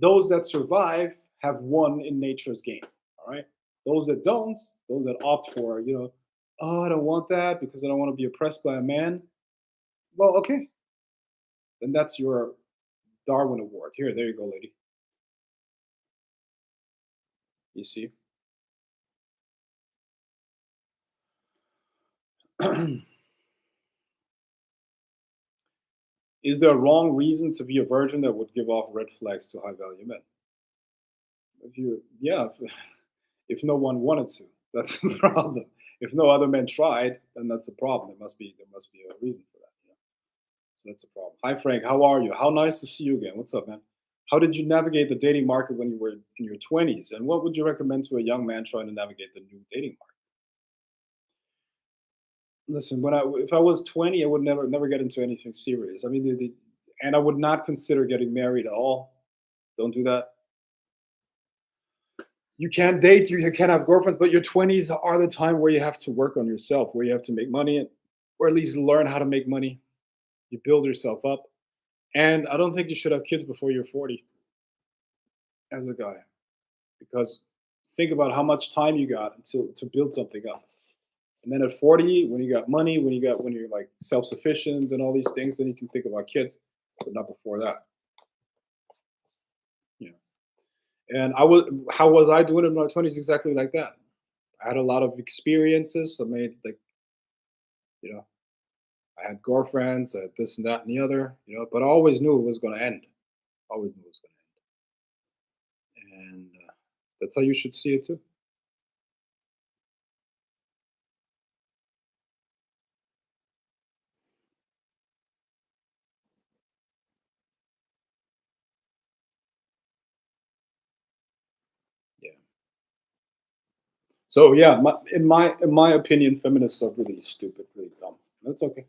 Those that survive have won in nature's game. All right. Those that don't, those that opt for, oh, I don't want that because I don't want to be oppressed by a man. Well, okay, then that's your Darwin Award. Here, there you go, lady. You see. Is there a wrong reason to be a virgin that would give off red flags to high value men? If you, yeah, if no one wanted to, that's the problem. If no other men tried, then that's a problem. There must be a reason for that. So that's a problem. Hi Frank, how are you? How nice to see you again. What's up, man? How did you navigate the dating market when you were in your 20s? And what would you recommend to a young man trying to navigate the new dating market? Listen, if I was 20, I would never get into anything serious. I mean, and I would not consider getting married at all. Don't do that. You can't date, you can't have girlfriends, but your 20s are the time where you have to work on yourself, where you have to make money, or at least learn how to make money. You build yourself up. And I don't think you should have kids before you're 40 as a guy, because think about how much time you got to build something up. And then at 40, when you got money, when you're like self-sufficient and all these things, then you can think about kids, but not before that. Yeah. And how was I doing in my 20s? Exactly like that. I had a lot of experiences. I made like, you know, I had girlfriends, I had this and that and the other, but I always knew it was going to end. Always knew it was going to end. And that's how you should see it too. Yeah. So yeah, in my opinion, feminists are really stupid, really dumb. That's okay.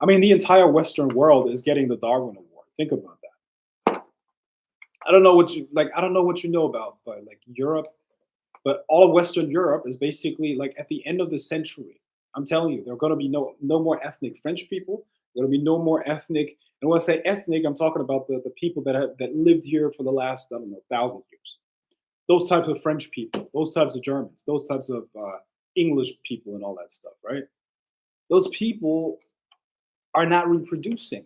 I mean, the entire Western world is getting the Darwin Award. Think about that. I don't know what you like. I don't know what you know about, but like Europe, but all of Western Europe is basically like at the end of the century. I'm telling you, there are going to be no more ethnic French people. There are going to be no more ethnic. And when I say ethnic, I'm talking about the people that lived here for the last, I don't know, 1,000 years. Those types of French people, those types of Germans, those types of English people, and all that stuff, right? Those people are not reproducing.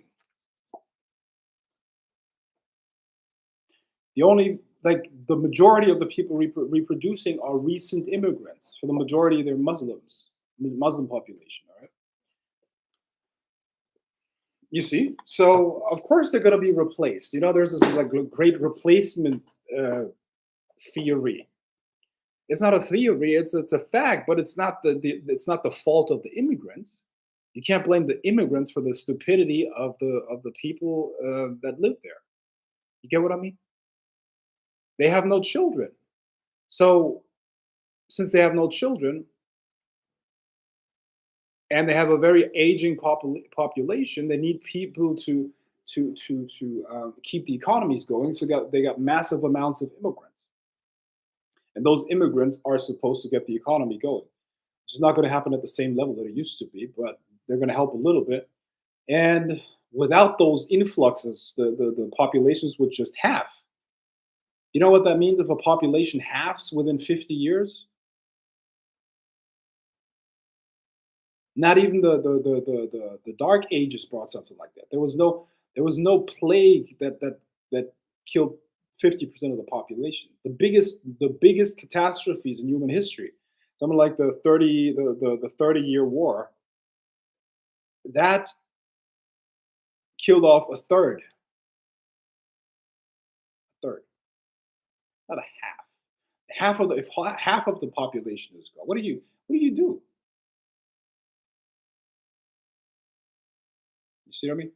The majority of the people reproducing are recent immigrants. For the majority, they're Muslims, Muslim population. All right. You see, so of course they're going to be replaced. There's this like great replacement uh, theory. It's not a theory; it's a fact. But it's not the fault of the immigrants. You can't blame the immigrants for the stupidity of the people that live there. You get what I mean? They have no children. So since they have no children and they have a very aging population, they need people to keep the economies going. So they got massive amounts of immigrants, and those immigrants are supposed to get the economy going. It's not going to happen at the same level that it used to be, but they're going to help a little bit. And without those influxes, the populations would just halve. You know what that means if a population halves within 50 years? Not even the Dark Ages brought something like that. There was no plague that killed 50% of the population. The biggest catastrophes in human history, something like the 30-year war, that killed off a third, not a half. Half of the if half of the population is gone, what do you do? You see what I mean?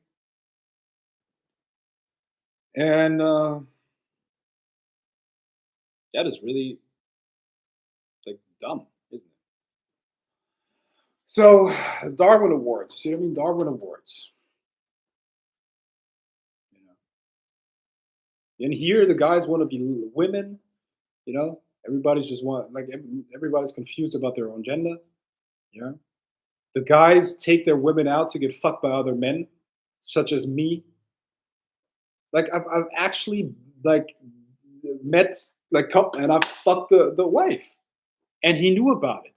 And that is really like dumb, isn't it? So Darwin Awards. See what I mean? Darwin Awards. You know, and here the guys want to be women. You know, everybody's just want like everybody's confused about their own gender. Yeah, the guys take their women out to get fucked by other men, such as me. Like I've actually like met like couple, and I fucked the wife, and he knew about it.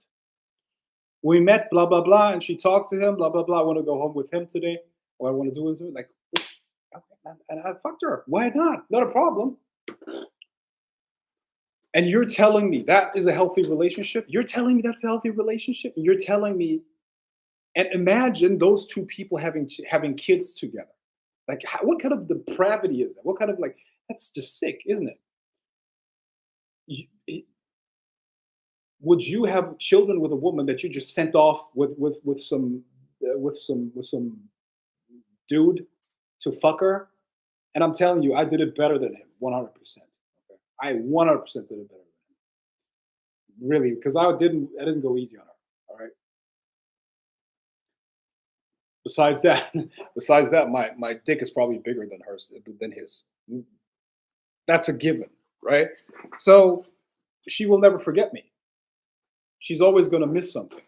We met, blah blah blah, and she talked to him, blah blah blah. I want to go home with him today, or I want to do with him. Like, okay, and I fucked her. Why not? Not a problem. And you're telling me that is a healthy relationship? You're telling me that's a healthy relationship? And you're telling me, and imagine those two people having kids together. Like, what kind of depravity is that? What kind of like that's just sick, isn't it? You- would you have children with a woman that you just sent off with some dude to fuck her? And I'm telling you, I did it better than him, 100%. Okay, I 100% did it better than him, really, because I didn't go easy on her. All right. Besides that, besides that, my dick is probably bigger than hers than his. That's a given, right? So she will never forget me. She's always going to miss something.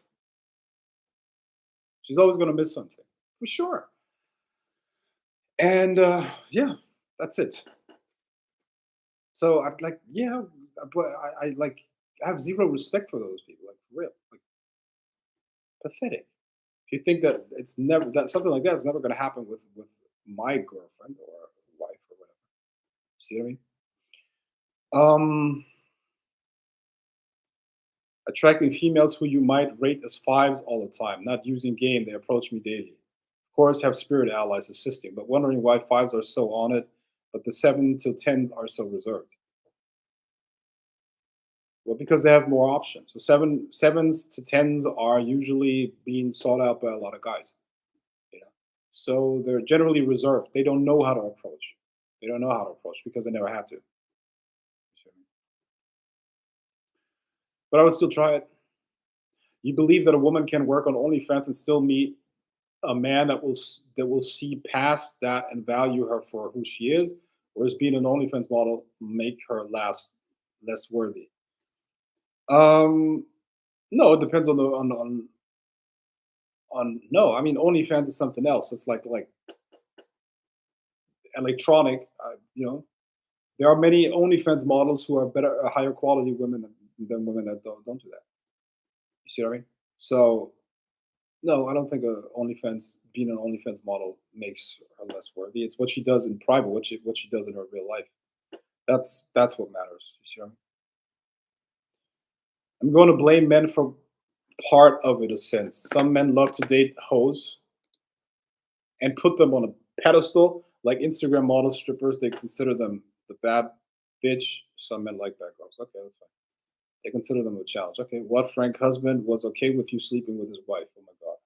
She's always going to miss something for sure. And yeah, that's it. So I'm like, yeah, but I like I have zero respect for those people, like for real, like pathetic. If you think that it's never that something like that is never going to happen with my girlfriend or wife or whatever, see what I mean? Um, attracting females who you might rate as fives all the time, not using game. They approach me daily. Of course, have spirit allies assisting, but wondering why fives are so on it, but the 7 to 10s are so reserved. Well, because they have more options. So sevens to tens are usually being sought out by a lot of guys. You know, so they're generally reserved. They don't know how to approach. They don't know how to approach because they never had to. But I would still try it. You believe that a woman can work on OnlyFans and still meet a man that will see past that and value her for who she is, or is being an OnlyFans model make her less worthy? Um, no, it depends on no. I mean, OnlyFans is something else. It's like electronic. There are many OnlyFans models who are better, higher quality women than women that don't do that. You see what I mean? So no, I don't think being an OnlyFans model makes her less worthy. It's what she does in private, what she does in her real life. That's what matters. You see what I mean? I'm going to blame men for part of it, a sense. Some men love to date hoes and put them on a pedestal, like Instagram models, strippers. They consider them the bad bitch. Some men like bad girls. Okay, that's fine. They consider them a challenge. Okay, what Frank husband was okay with you sleeping with his wife? Oh my god.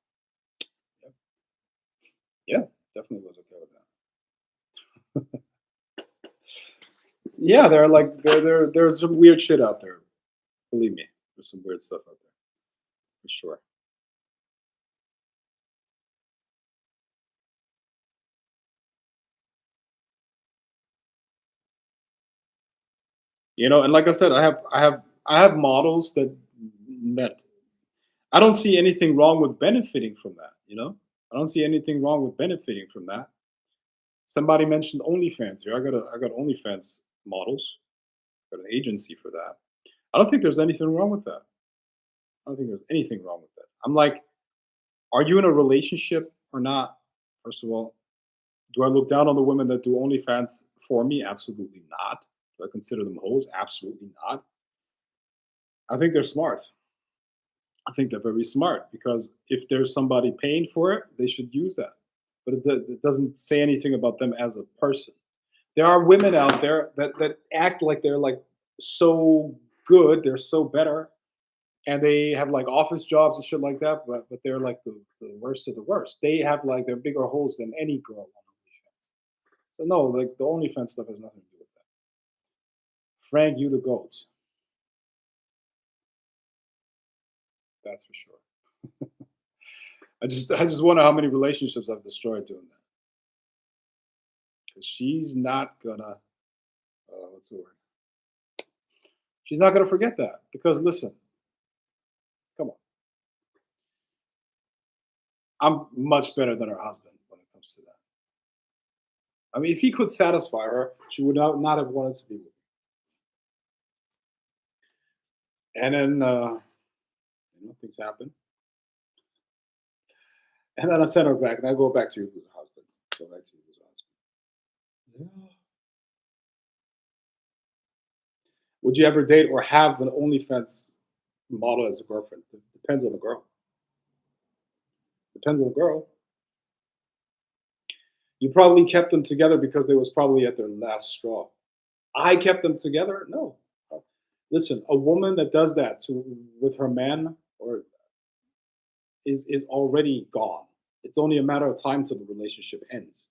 Yeah, definitely was okay with that. Yeah, there's some weird shit out there. Believe me, there's some weird stuff out there for sure. And like I said, I have models that I don't see anything wrong with benefiting from that. I don't see anything wrong with benefiting from that. Somebody mentioned OnlyFans here. I got OnlyFans models. Got an agency for that. I don't think there's anything wrong with that. I don't think there's anything wrong with that. I'm like, are you in a relationship or not? First of all, do I look down on the women that do OnlyFans for me? Absolutely not. Do I consider them hoes? Absolutely not. I think they're smart. I think they're very smart because if there's somebody paying for it, they should use that. But it doesn't say anything about them as a person. There are women out there that act like they're like so good, they're so better, and they have like office jobs and shit like that, but they're like the worst of the worst. They have like they're bigger holes than any girl on OnlyFans. So no, like the OnlyFans stuff has nothing to do with that. Frank, you the goat. That's for sure. I just wonder how many relationships I've destroyed doing that. Because she's not gonna what's the word? She's not gonna forget that. Because listen, come on, I'm much better than her husband when it comes to that. I mean, if he could satisfy her, she would not have wanted to be with him. And then things happen. And then I send her back, and I go back to you, her husband. Go back to you, her husband. Yeah. Would you ever date or have an OnlyFans model as a girlfriend? Depends on the girl. Depends on the girl. You probably kept them together because they was probably at their last straw. I kept them together? No. Listen, a woman that does that to with her man or is already gone. It's only a matter of time till the relationship ends.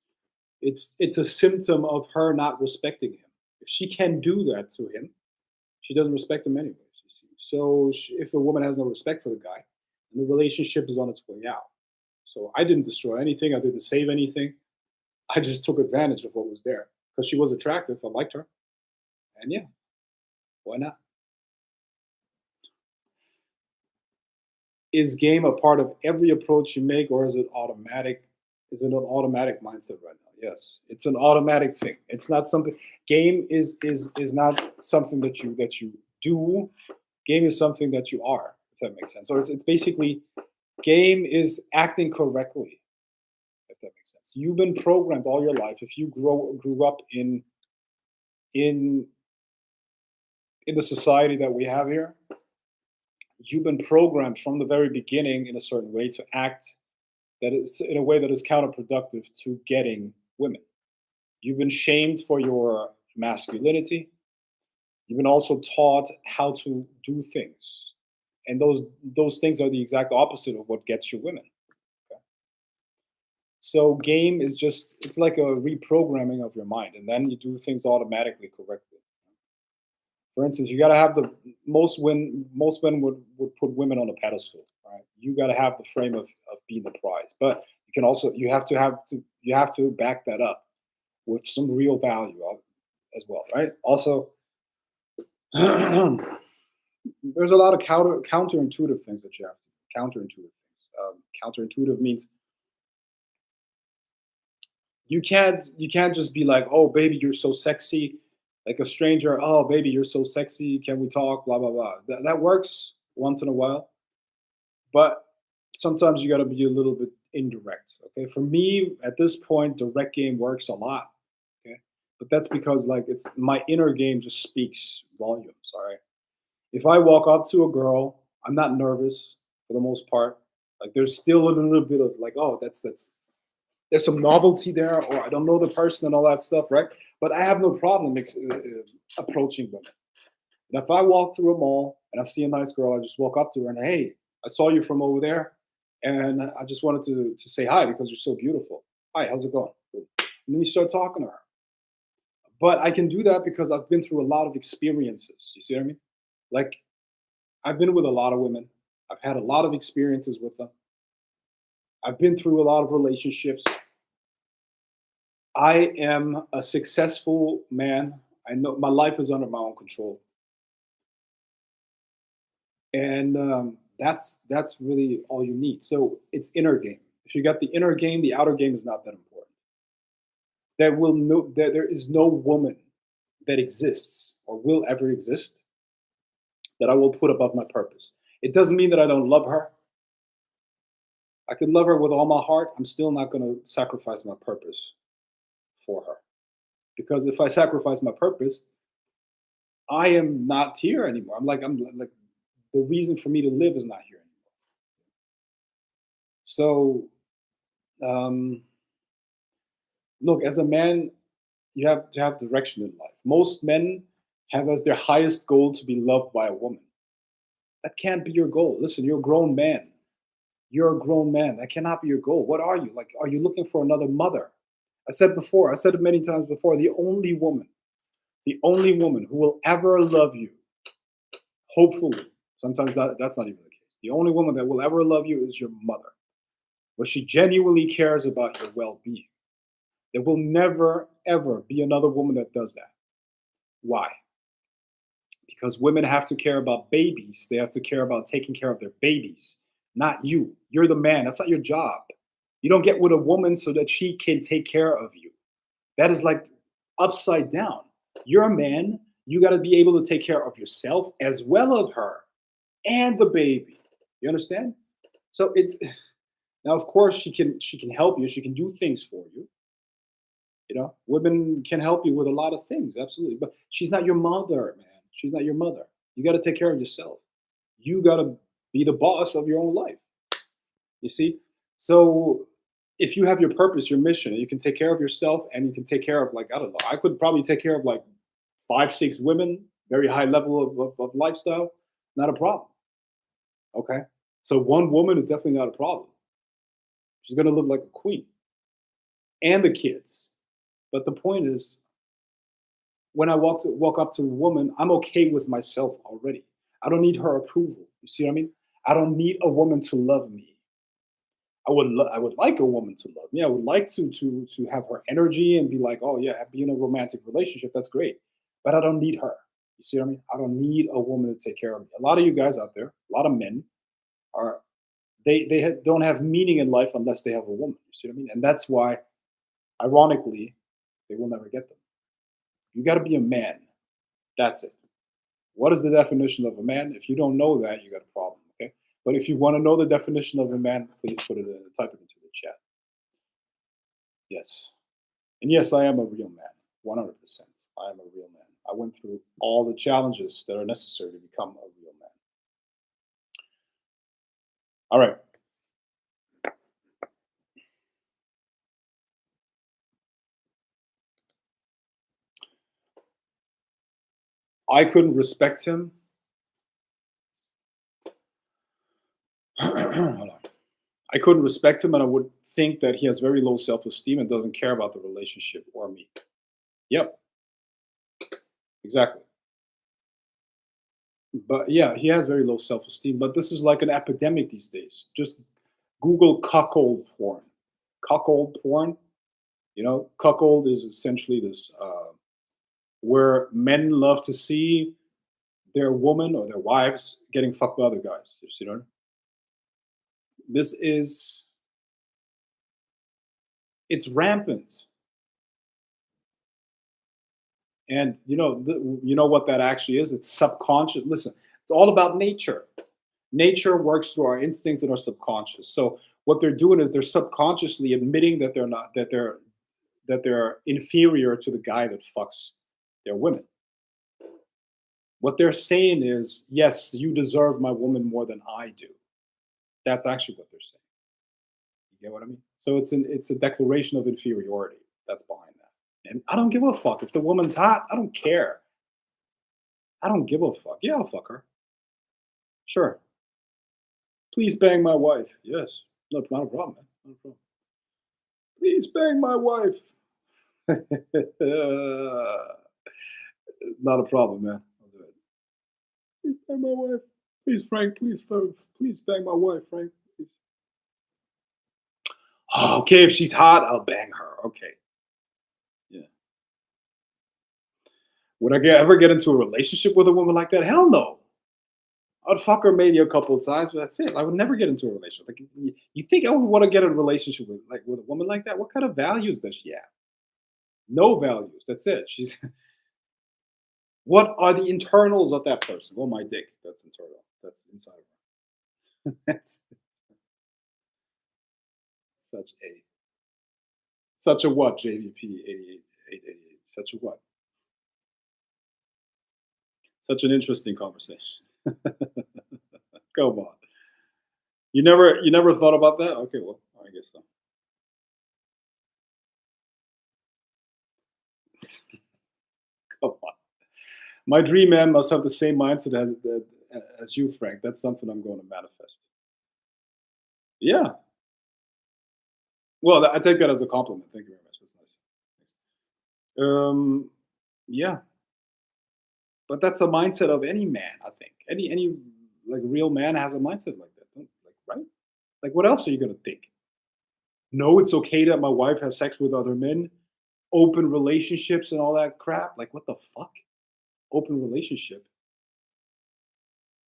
It's a symptom of her not respecting him. If she can do that to him, she doesn't respect him anyways. You see. So if a woman has no respect for the guy, and the relationship is on its way out. So I didn't destroy anything. I didn't save anything. I just took advantage of what was there because she was attractive. I liked her, and yeah, why not? Is game a part of every approach you make, or is it automatic? Is it an automatic mindset right now? Yes, it's an automatic thing. It's not something. Game is not something that you do. Game is something that you are. If that makes sense. So it's basically game is acting correctly. If that makes sense. You've been programmed all your life. If you grew up in in the society that we have here, you've been programmed from the very beginning in a certain way to act that is in a way that is counterproductive to getting women. You've been shamed for your masculinity. You've been also taught how to do things, and those things are the exact opposite of what gets you women. Okay? So game is just it's like a reprogramming of your mind, and then you do things automatically correctly. For instance, you got to have the most men would put women on a pedestal, right? You got to have the frame of being the prize, but you can also you have to back that up with some real value as well, right? Also, there's a lot of counterintuitive things that you have to counterintuitive things. Counterintuitive means you can't just be like, oh baby, you're so sexy, like a stranger. Oh baby, you're so sexy. Can we talk? Blah blah blah. That works once in a while, but sometimes you got to be a little bit indirect. Okay, for me at this point, direct game works a lot. Okay, but that's because like it's my inner game just speaks volumes. All right, if I walk up to a girl, I'm not nervous for the most part. Like there's still a little bit of like, oh, that's there's some novelty there, or I don't know the person and all that stuff, right? But I have no problem approaching women. And if I walk through a mall and I see a nice girl, I just walk up to her and hey, I saw you from over there, and I just wanted to say hi because you're so beautiful. Hi, how's it going? Good. And then you start talking to her. But I can do that because I've been through a lot of experiences. You see what I mean? Like, I've been with a lot of women. I've had a lot of experiences with them. I've been through a lot of relationships. I am a successful man. I know my life is under my own control, and that's really all you need. So it's inner game. If you got the inner game, the outer game is not that important. There is no woman that exists or will ever exist that I will put above my purpose. It doesn't mean that I don't love her. I could love her with all my heart. I'm still not going to sacrifice my purpose for her, because if I sacrifice my purpose, I am not here anymore. I'm like the reason for me to live is not here anymore. So um, look, as a man, you have to have direction in life. Most men have as their highest goal to be loved by a woman. That can't be your goal. Listen, you're a grown man. You're a grown man. That cannot be your goal. What are you? Like, are you looking for another mother? I said it many times before, the only woman who will ever love you, hopefully, sometimes that's not even the case. The only woman that will ever love you is your mother, where she genuinely cares about your well being. There will never, ever be another woman that does that. Why? Because women have to care about babies. They have to care about taking care of their babies, not you. You're the man. That's not your job. You don't get with a woman so that she can take care of you. That is like upside down. You're a man. You got to be able to take care of yourself as well as her and the baby. You understand? So it's now, of course, she can help you. She can do things for you. Women can help you with a lot of things, absolutely. But she's not your mother, man. She's not your mother. You got to take care of yourself. You got to be the boss of your own life. You see? So if you have your purpose, your mission, and you can take care of yourself and you can take care of, like, I don't know, I could probably take care of like 5, 6 women, very high level of lifestyle, not a problem. Okay. So one woman is definitely not a problem. She's going to live like a queen and the kids. But the point is, when I walk up to a woman, I'm okay with myself already. I don't need her approval. You see what I mean? I don't need a woman to love me. I would like a woman to love me. I would like to have her energy and be like, oh yeah, be in a romantic relationship. That's great. But I don't need her. You see what I mean? I don't need a woman to take care of me. A lot of you guys out there, a lot of men are don't have meaning in life unless they have a woman. You see what I mean? And that's why, ironically, they will never get them. You got to be a man. That's it. What is the definition of a man? If you don't know that, you got a problem. Okay. But if you want to know the definition of a man, please type it into the chat. Yes. And yes, I am a real man. 100%. I am a real man. I went through all the challenges that are necessary to become a real man. All right. I couldn't respect him. Hold on. I couldn't respect him, and I would think that he has very low self esteem and doesn't care about the relationship or me. Yep, exactly. But yeah, he has very low self esteem. But this is like an epidemic these days. Just Google cuckold porn. Cuckold porn. Cuckold is essentially this where men love to see their woman or their wives getting fucked by other guys. You see what I mean? This is it's rampant, and you know what that actually is. It's subconscious. Listen, it's all about nature. Nature works through our instincts and our subconscious. So what they're doing is they're subconsciously admitting that they're not that they're inferior to the guy that fucks their women. What they're saying is, yes, you deserve my woman more than I do. That's actually what they're saying. You get what I mean? So it's a declaration of inferiority that's behind that. And I don't give a fuck if the woman's hot. I don't care. I don't give a fuck. Yeah, I'll fuck her. Sure. Please bang my wife. Yes. No, not a problem, man. Not a problem. Please bang my wife. Not a problem, man. I'll do it. Please bang my wife. Please, Frank. Please bang my wife, Frank. Please. Oh, okay, if she's hot, I'll bang her. Okay. Yeah. Would ever get into a relationship with a woman like that? Hell no. I'd fuck her maybe a couple of times, but that's it. I would never get into a relationship. Like, you think I would want to get in a relationship with a woman like that? What kind of values does she have? No values. That's it. She's what are the internals of that person? Oh, my dick. That's internal. That's inside of her. That's such a such a what? JVP 88. Such a what? Such an interesting conversation. Come on. You never thought about that? Okay, well, I guess so. Come on. My dream man must have the same mindset as you, Frank. That's something I'm going to manifest. Yeah. Well, I take that as a compliment. Thank you very much. That's nice. Yeah, but that's a mindset of any man. I think any like real man has a mindset like that. Like, right? Like, what else are you gonna think? No, it's okay that my wife has sex with other men, open relationships and all that crap. Like, what the fuck? Open relationship.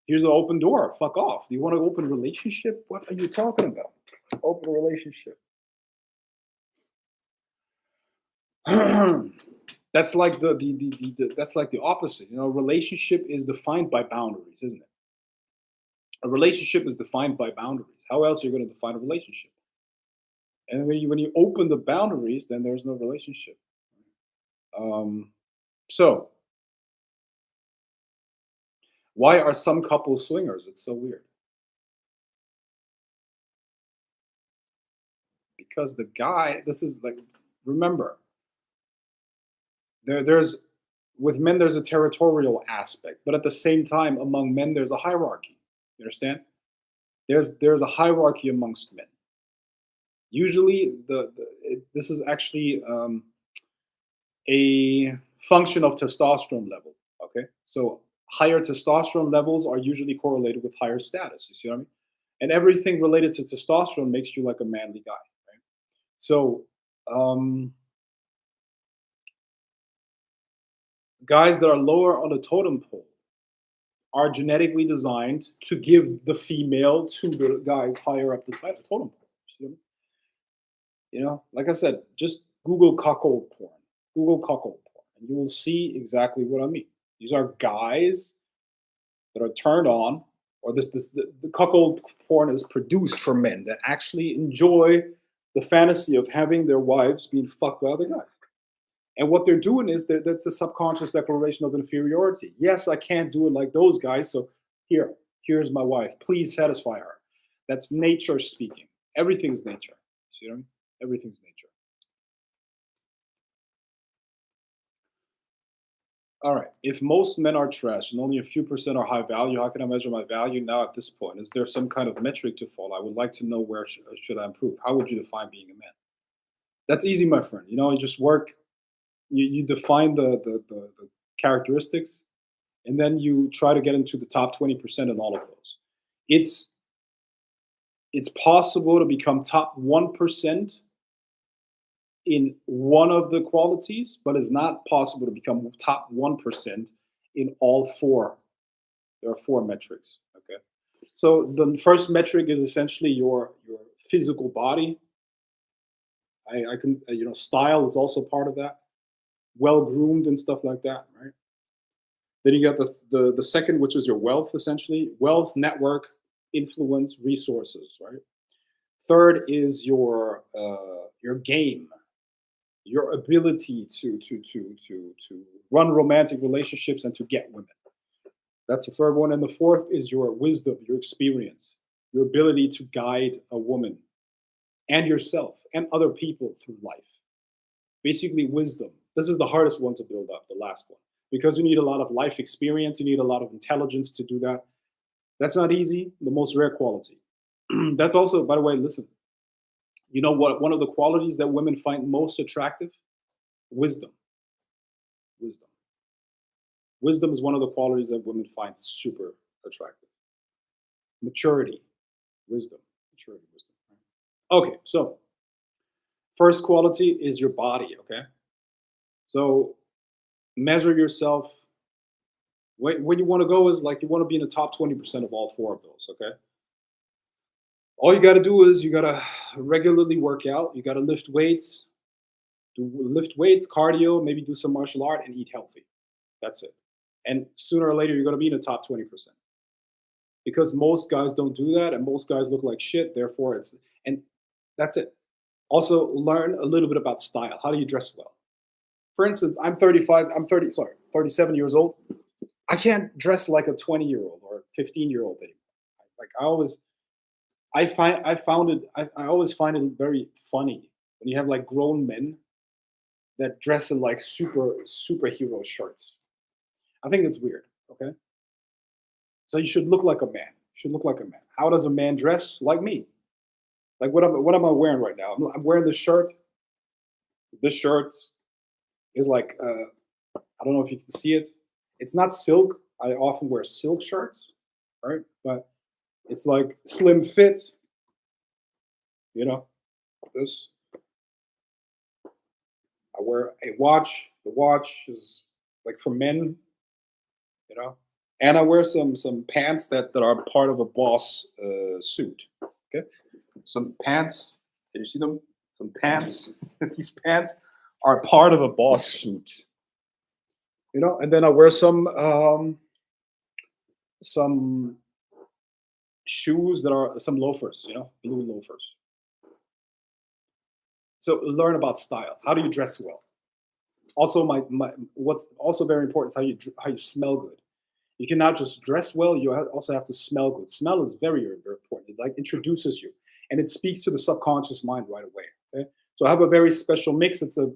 Here's an open door. Fuck off. Do you want an open relationship? What are you talking about? Open relationship. That's like that's like the opposite. You know, relationship is defined by boundaries, isn't it? A relationship is defined by boundaries. How else are you going to define a relationship? And when you open the boundaries, then there's no relationship. Um, so why are some couples swingers? It's so weird because the guy. This is like, remember, there's with men there's a territorial aspect, but at the same time among men there's a hierarchy. You understand? There's a hierarchy amongst men. Usually, this is actually a function of testosterone level. Okay, so higher testosterone levels are usually correlated with higher status. You see what I mean? And everything related to testosterone makes you like a manly guy, right? So um, guys that are lower on the totem pole are genetically designed to give the female to the guys higher up the totem pole. See what I mean? You know, like I said, just Google cuckold porn. Google cuckold porn, and you will see exactly what I mean. These are guys that are turned on, or the cuckold porn is produced for men that actually enjoy the fantasy of having their wives being fucked by other guys. And what they're doing is that's a subconscious declaration of inferiority. Yes, I can't do it like those guys, so here's my wife. Please satisfy her. That's nature speaking. Everything's nature. See what I mean? Everything's nature. All right. If most men are trash and only a few percent are high value, how can I measure my value now at this point? Is there some kind of metric to follow? I would like to know where should I improve. How would you define being a man? That's easy, my friend. You know, you just work. You define the characteristics, and then you try to get into the top 20% in all of those. It's it's possible to become top 1% in one of the qualities, but it's not possible to become top 1% in all four. There are four metrics. Okay. So the first metric is essentially your physical body. I can style is also part of that. Well groomed and stuff like that, right? Then you got the second, which is your wealth, essentially wealth, network, influence, resources, right? Third is your game, your ability to run romantic relationships and to get women. That's the third one. And the fourth is your wisdom, your experience, your ability to guide a woman and yourself and other people through life. Basically, wisdom. This is the hardest one to build up, the last one, because you need a lot of life experience, you need a lot of intelligence to do that. That's not easy, the most rare quality. That's also, by the way, listen, You know what? One of the qualities that women find most attractive? Wisdom. Wisdom. Wisdom is one of the qualities that women find super attractive. Maturity. Wisdom. Maturity. Wisdom. Okay, so first quality is your body. Okay, so measure yourself. Where you want to go is like you want to be in the top 20% of all four of those. Okay, all you got to do is you got to regularly work out. You got to lift weights, cardio, maybe do some martial art, and eat healthy. That's it. And sooner or later, you're going to be in the top 20% because most guys don't do that, and most guys look like shit. Therefore, and that's it. Also, learn a little bit about style. How do you dress well? For instance, I'm 35. I'm 30. Sorry, 37 years old. I can't dress like a 20-year-old or 15-year-old anymore. Like I always find it very funny when you have like grown men that dress in like superhero shirts. I think it's weird. Okay, so you should look like a man. You should look like a man. How does a man dress? Like me. Like what am I wearing right now? I'm wearing this shirt. This shirt is like I don't know if you can see it. It's not silk. I often wear silk shirts, right? But it's like slim fit. You know, this. I wear a watch. The watch is like for men, you know. And I wear some pants that are part of a boss suit. Okay, some pants. Can you see them? Some pants. These pants are part of a boss suit. You know, and then I wear some shoes that are some loafers. You know, blue loafers. So learn about style. How do you dress well? Also, my what's also very important is how you smell good. You cannot just dress well. You also have to smell good. Smell is very important. It like introduces you, and it speaks to the subconscious mind right away. Okay, so I have a very special mix. It's a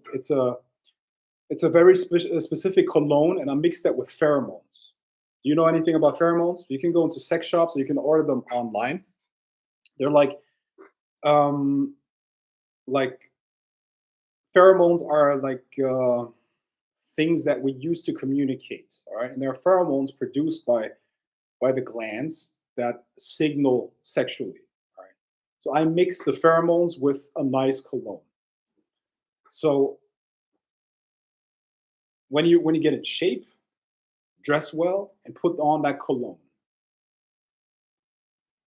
very specific cologne, and I mix that with pheromones. Do you know anything about pheromones? You can go into sex shops, or you can order them online. They're um, like pheromones are like things that we use to communicate. All right, and there are pheromones produced by the glands that signal sexually. All right, so I mix the pheromones with a nice cologne. So when you get in shape, dress well, and put on that cologne,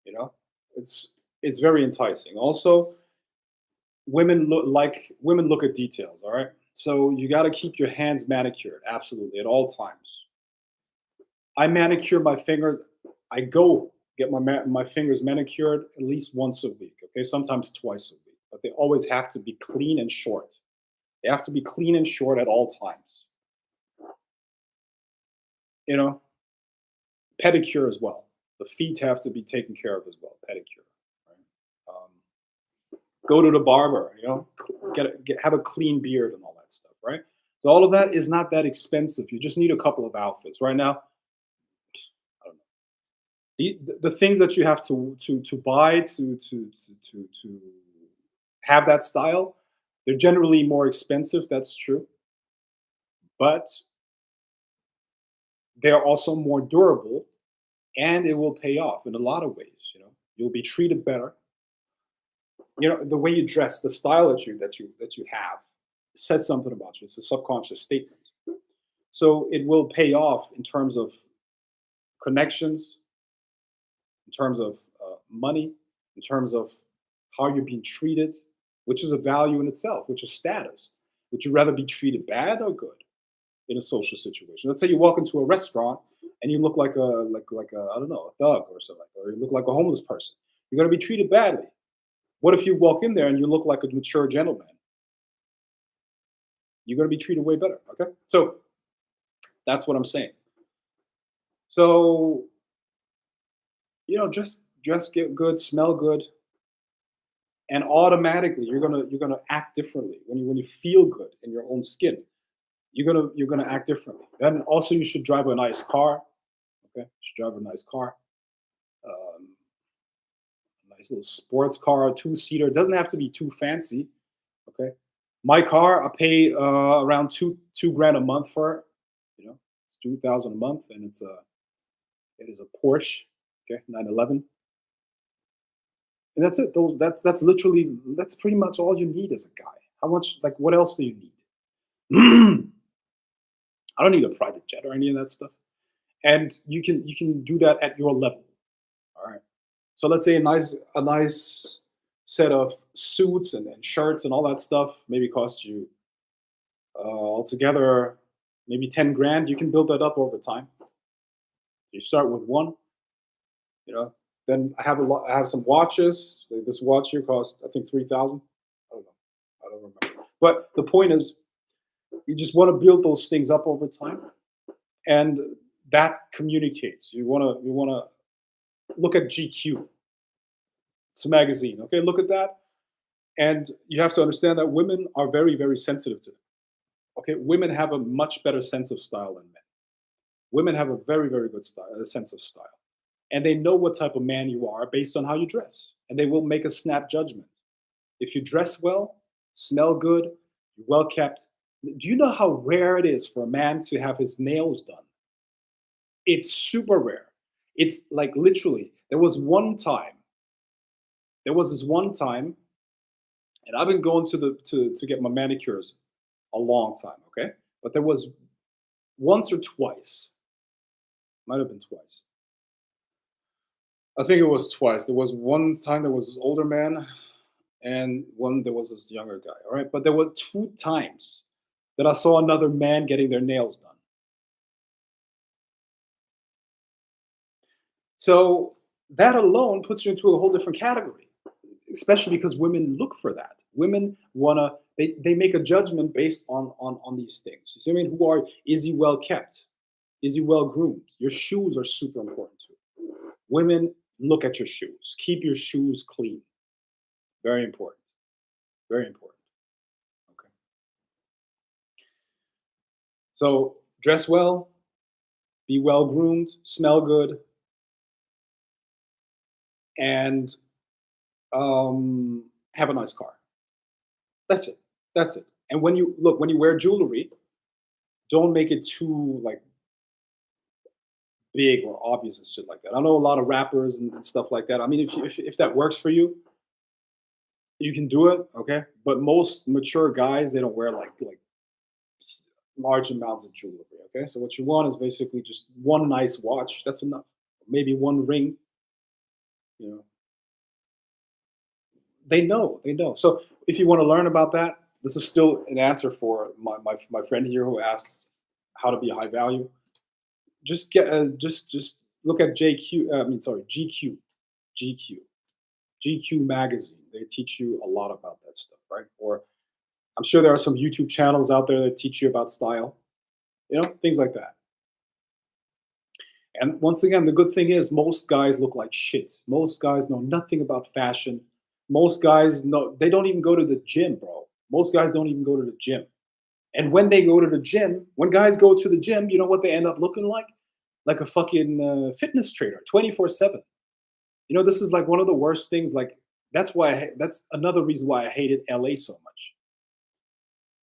you know, it's it's very enticing. Also, women look at details. All right, so you got to keep your hands manicured absolutely at all times. I manicure my fingers. I go get my fingers manicured at least once a week. Okay, sometimes twice a week, but they always have to be clean and short. They have to be clean and short at all times. You know, pedicure as well. The feet have to be taken care of as well. Pedicure. Right? Go to the barber. You know, have a clean beard and all that stuff. Right. So all of that is not that expensive. You just need a couple of outfits. Right now, I don't know. The things that you have to buy to have that style, they're generally more expensive. That's true, but they're also more durable, and it will pay off in a lot of ways. You know, you'll be treated better. You know, the way you dress, the style that you have says something about you. It's a subconscious statement. So it will pay off in terms of connections, in terms of money, in terms of how you're being treated, which is a value in itself, which is status. Would you rather be treated bad or good in a social situation? Let's say you walk into a restaurant and you look like a I don't know, a thug or something, or you look like a homeless person. You're going to be treated badly. What if you walk in there and you look like a mature gentleman? You're going to be treated way better. Okay, so that's what I'm saying. So you know, just get good, smell good, and automatically you're gonna act differently when you feel good in your own skin. You're gonna act differently. Then also you should drive a nice car. Okay, you should drive a nice car, um, a nice little sports car, two-seater. It doesn't have to be too fancy. Okay. My car, I pay around two grand a month for it. It's 2,000 a month, and it is a Porsche, okay, 911, and that's it. That's literally that's pretty much all you need as a guy. How much? Like, what else do you need? I don't need a private jet or any of that stuff. And you can do that at your level. All right. So let's say a nice set of suits and shirts and all that stuff maybe costs you altogether maybe 10 grand. You can build that up over time. You start with one, you know. Then I have a lot. I have some watches. Like this watch here costs I think 3,000. I don't know. I don't remember. But the point is, you just want to build those things up over time, and that communicates. You want to look at GQ. It's a magazine. Okay, look at that, and you have to understand that women are very very sensitive to it. Okay, women have a much better sense of style than men. Women have a very very good style, a sense of style, and they know what type of man you are based on how you dress, and they will make a snap judgment. If you dress well, smell good, you're well kept. Do you know how rare it is for a man to have his nails done? It's super rare. It's like literally, there was this one time, and I've been going to get my manicures a long time, okay? But there was once or twice, might have been twice. I think it was twice. There was one time there was this older man, and one there was this younger guy. All right, but there were two times that I saw another man getting their nails done. So that alone puts you into a whole different category, especially because women look for that. Women wanna they make a judgment based on these things. You see what I mean? Is he well kept? Is he well groomed? Your shoes are super important too. Women look at your shoes. Keep your shoes clean. Very important. Very important. Okay. So dress well, be well groomed, smell good, and have a nice car. That's it. That's it. And when you wear jewelry, don't make it too like big or obvious and shit like that. I know a lot of rappers and stuff like that. I mean, if that works for you, you can do it, okay. But most mature guys, they don't wear like large amounts of jewelry. Okay, so what you want is basically just one nice watch. That's enough. Maybe one ring. You know, they know. So if you want to learn about that, this is still an answer for my friend here who asked how to be high value. Just get just look at JQ. I mean, sorry, GQ, GQ magazine. They teach you a lot about that stuff, right? Or I'm sure there are some YouTube channels out there that teach you about style, things like that. And once again, the good thing is most guys look like shit. Most guys know nothing about fashion. Most guys know they don't even go to the gym, bro. Most guys don't even go to the gym. And when they go to the gym, when guys go to the gym, you know what they end up looking like? Like a fucking fitness trainer, 24/7. This is like one of the worst things. Like that's another reason why I hated LA so much.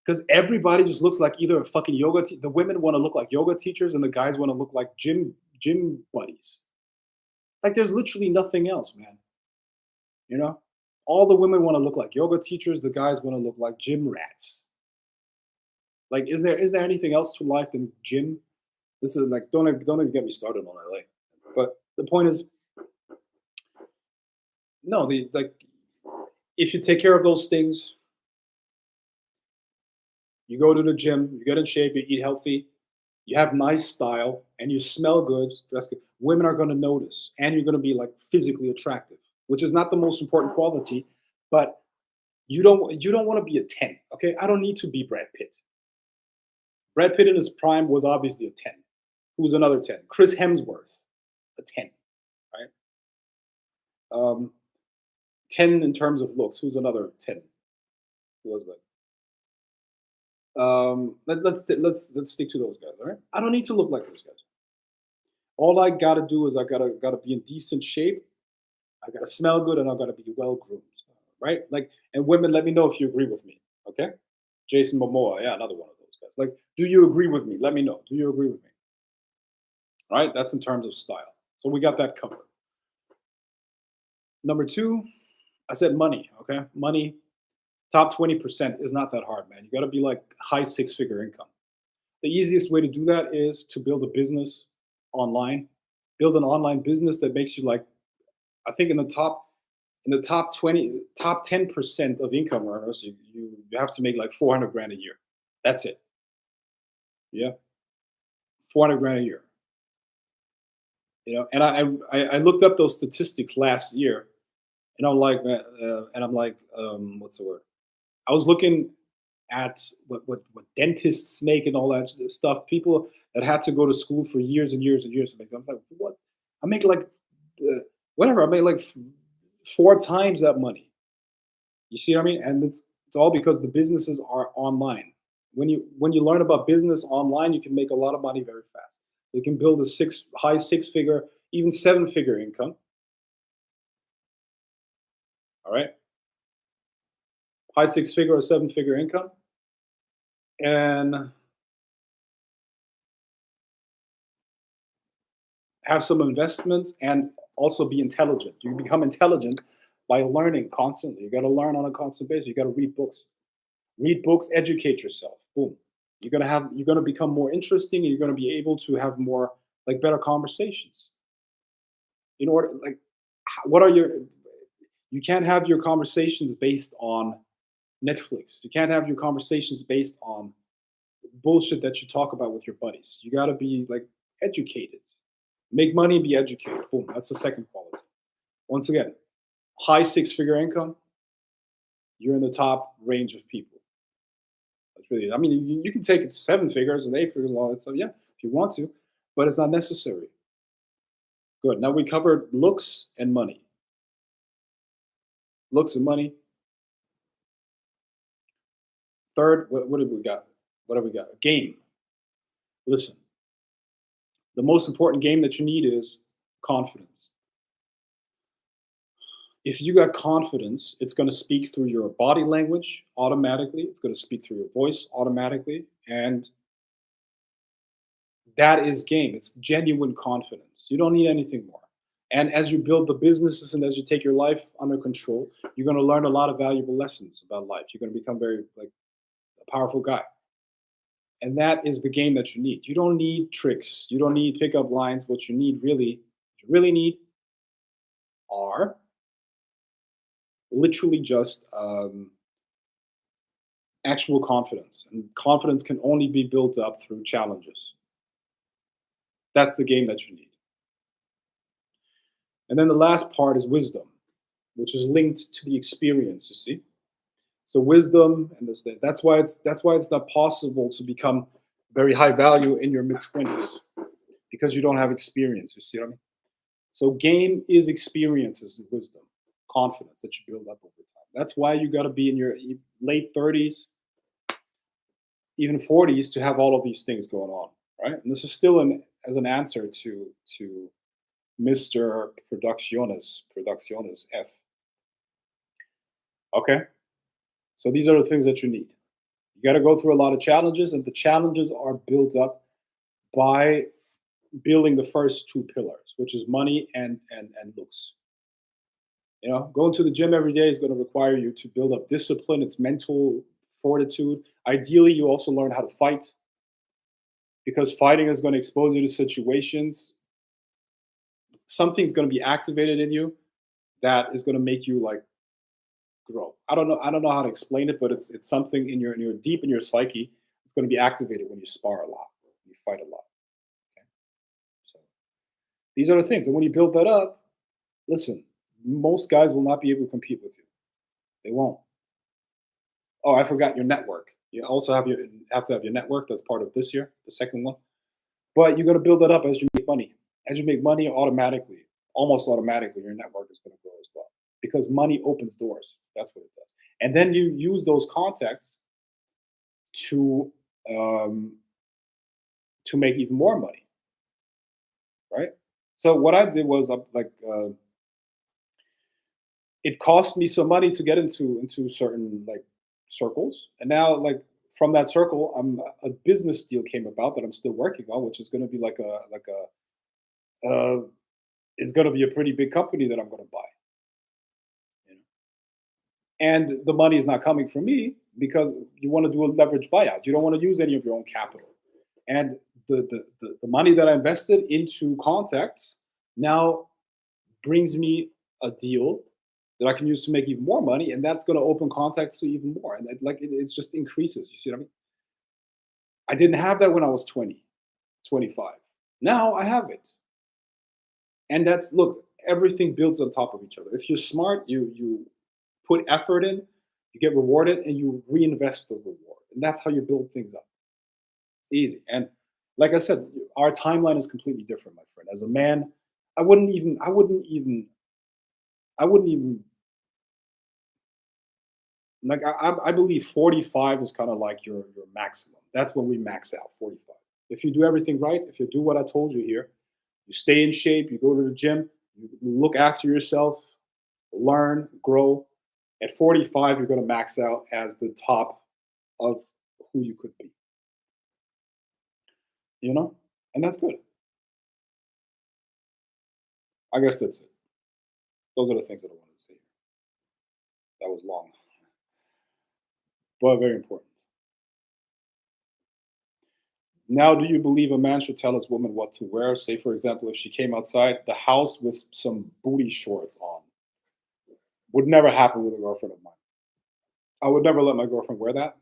Because everybody just looks like either a fucking the women want to look like yoga teachers and the guys want to look like gym buddies. Like there's literally nothing else, man. You know? All the women want to look like yoga teachers, the guys want to look like gym rats. Like is there anything else to life than gym? This is like don't even get me started on LA. But the point is, no, the like if you take care of those things, you go to the gym, you get in shape, you eat healthy, you have nice style, and you smell good, dress good. Women are going to notice, and you're going to be like physically attractive, which is not the most important quality, but you don't want to be a 10. Okay, I don't need to be Brad Pitt. Brad Pitt in his prime was obviously a 10. Who's another 10? Chris Hemsworth, a 10, right? Um, 10 in terms of looks. Who's another 10? Who was that? Let's stick to those guys. All right. I don't need to look like those guys. All I gotta do is I gotta be in decent shape, I gotta smell good and I gotta be well groomed, right? Like, and women, let me know if you agree with me. Okay, Jason Momoa, yeah, another one of those guys. Like, do you agree with me? Let me know. Do you agree with me? All right, that's in terms of style. So we got that covered. Number two, I said money. Okay, money. Top 20% is not that hard, man. You got to be like high six-figure income. The easiest way to do that is to build a business online. Build an online business that makes you like, I think in the top 20, top 10% of income earners, you have to make like 400 grand a year. That's it. Yeah. 400 grand a year. And I looked up those statistics last year, and I'm like, man, what's the word? I was looking at what dentists make and all that stuff. People that had to go to school for years and years and years. I'm like, what? I make like whatever. I make like four times that money. You see what I mean? And it's all because the businesses are online. When you learn about business online, you can make a lot of money very fast. You can build a high six figure, even seven figure income. All right, high six figure or seven figure income, and have some investments and also be intelligent. You become intelligent by learning constantly. You got to learn on a constant basis. You got to read books. Read books, educate yourself. Boom. You're gonna become more interesting and you're gonna be able to have more like better conversations. In order like what are your you can't have your conversations based on Netflix. You can't have your conversations based on bullshit that you talk about with your buddies. You gotta be like educated. Make money and be educated. Boom. That's the second quality. Once again, high six-figure income, you're in the top range of people. That's really, I mean, you can take it to seven figures and eight figures and all that stuff. Yeah, if you want to, but it's not necessary. Good. Now we covered looks and money. Looks and money. Third, what have we got? What have we got? Game. Listen, the most important game that you need is confidence. If you got confidence, it's going to speak through your body language automatically. It's going to speak through your voice automatically. And that is game. It's genuine confidence. You don't need anything more. And as you build the businesses and as you take your life under control, you're going to learn a lot of valuable lessons about life. You're going to become very like a powerful guy. And that is the game that you need. You don't need tricks. You don't need pickup lines. What you really need are literally just actual confidence. And confidence can only be built up through challenges. That's the game that you need. And then the last part is wisdom, which is linked to the experience, you see. So wisdom and this that's why it's not possible to become very high value in your mid-20s because you don't have experience, you see what I mean? So game is experiences and wisdom, confidence that you build up over time. That's why you got to be in your late 30s, even 40s to have all of these things going on, right? And this is still as an answer to Mr. Producciones F. Okay? So these are the things that you need. You got to go through a lot of challenges, and the challenges are built up by building the first two pillars, which is money and looks. Going to the gym every day is going to require you to build up discipline. It's mental fortitude. Ideally, you also learn how to fight because fighting is going to expose you to situations. Something's going to be activated in you that is going to make you like grow. I don't know how to explain it, but it's something in your deep in your psyche. It's going to be activated when you spar a lot, when you fight a lot. Okay? So these are the things, and when you build that up, listen, most guys will not be able to compete with you. They won't. Oh, I forgot your network. You also have to have your network. That's part of this year, the second one. But you got to build that up as you make money. As you make money, automatically, almost automatically, your network is going to grow as well because money opens doors. That's what it does. And then you use those contacts to um, to make even more money, right? So what I did was it cost me some money to get into certain like circles, and now like from that circle, a business deal came about that I'm still working on, which is going to be like a it's going to be a pretty big company that I'm going to buy. You know? And the money is not coming from me because you want to do a leverage buyout. You don't want to use any of your own capital. And the money that I invested into contacts now brings me a deal that I can use to make even more money, and that's going to open contacts to even more. And it's just increases. You see what I mean? I didn't have that when I was 20, 25. Now I have it, and that's look. Everything builds on top of each other. If you're smart, you put effort in, you get rewarded, and you reinvest the reward, and that's how you build things up. It's easy. And like I said, our timeline is completely different, my friend. As a man, I wouldn't even like. I believe 45 is kind of like your maximum. That's when we max out 45. If you do everything right, if you do what I told you here, you stay in shape, you go to the gym, you look after yourself, learn, grow. At 45, you're going to max out as the top of who you could be. You know, and that's good. I guess that's it. Those are the things that I wanted to say. That was long, but very important. Now, do you believe a man should tell his woman what to wear? Say, for example, if she came outside the house with some booty shorts on, would never happen with a girlfriend of mine. I would never let my girlfriend wear that.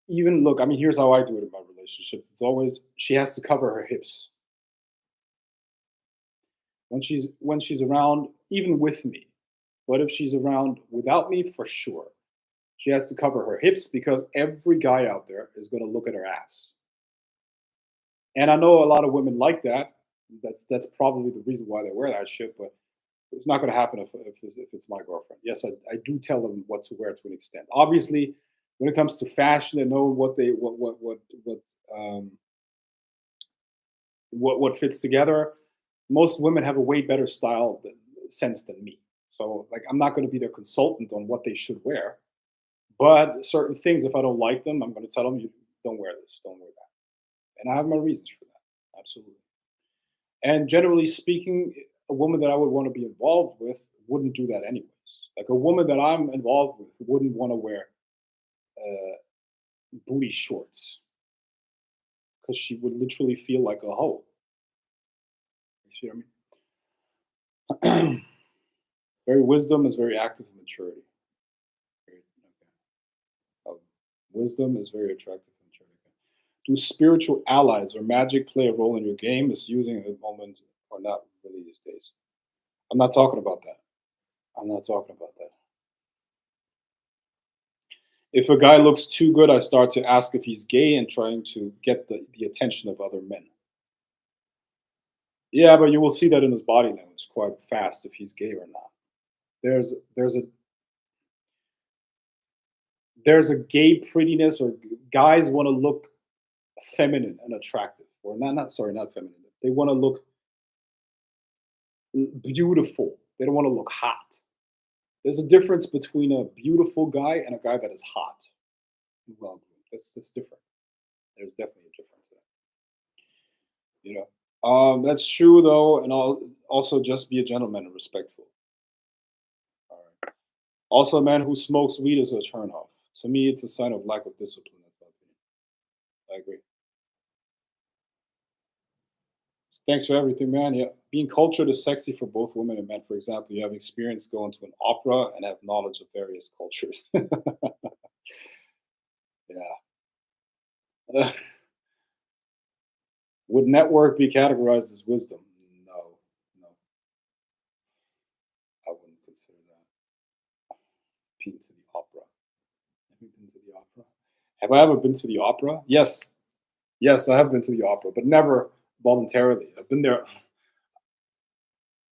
Even look, I mean, here's how I do it in my relationships. It's always she has to cover her hips when she's around, even with me. But if she's around without me, for sure, she has to cover her hips because every guy out there is going to look at her ass. And I know a lot of women like that. That's probably the reason why they wear that shit. But it's not going to happen if it's my girlfriend. Yes, I do tell them what to wear to an extent. Obviously, when it comes to fashion and knowing um, what fits together, most women have a way better sense than me. So like, I'm not going to be their consultant on what they should wear. But certain things, if I don't like them, I'm going to tell them, you don't wear this, don't wear that, and I have my reasons for that. Absolutely. And generally speaking, a woman that I would want to be involved with wouldn't do that anyways. Like a woman that I'm involved with wouldn't want to wear uh, booty shorts because she would literally feel like a hoe. You see what I mean? Very wisdom is very active in maturity. Very, okay. Wisdom is very attractive in maturity. Okay. Do spiritual allies or magic play a role in your game? Is using at the moment or not really these days? I'm not talking about that. I'm not talking about that. If a guy looks too good, I start to ask if he's gay and trying to get the attention of other men. Yeah, but you will see that in his body language quite fast if he's gay or not. There's a gay prettiness, or guys want to look feminine and attractive, or not sorry, not feminine. They want to look beautiful. They don't want to look hot. There's a difference between a beautiful guy and a guy that is hot and well groomed. That's different. There's definitely a difference there. You know, that's true though, and also just be a gentleman and respectful. All right. Also, a man who smokes weed is a turnoff. To me, it's a sign of lack of discipline. That's my opinion. I agree. Thanks for everything, man. Yeah, being cultured is sexy for both women and men. For example, you have experience going to an opera and have knowledge of various cultures. Yeah. Would network be categorized as wisdom? No, no, I wouldn't consider that. Been to the opera. Have you been to the opera? Have I ever been to the opera? Yes. Yes, I have been to the opera, but never voluntarily. I've been there.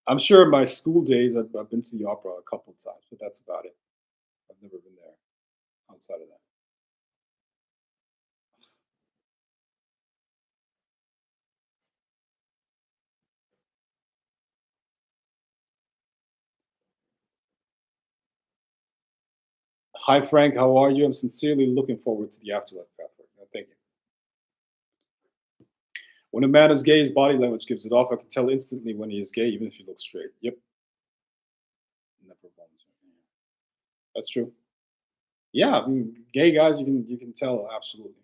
I'm sure in my school days I've been to the opera a couple of times, but that's about it. I've never been there outside of that. Hi, Frank. How are you? I'm sincerely looking forward to the afterlife pathway. No, thank you. When a man is gay, his body language gives it off. I can tell instantly when he is gay, even if he looks straight. Yep. Never once. That's true. Yeah, I mean, gay guys, you can tell absolutely,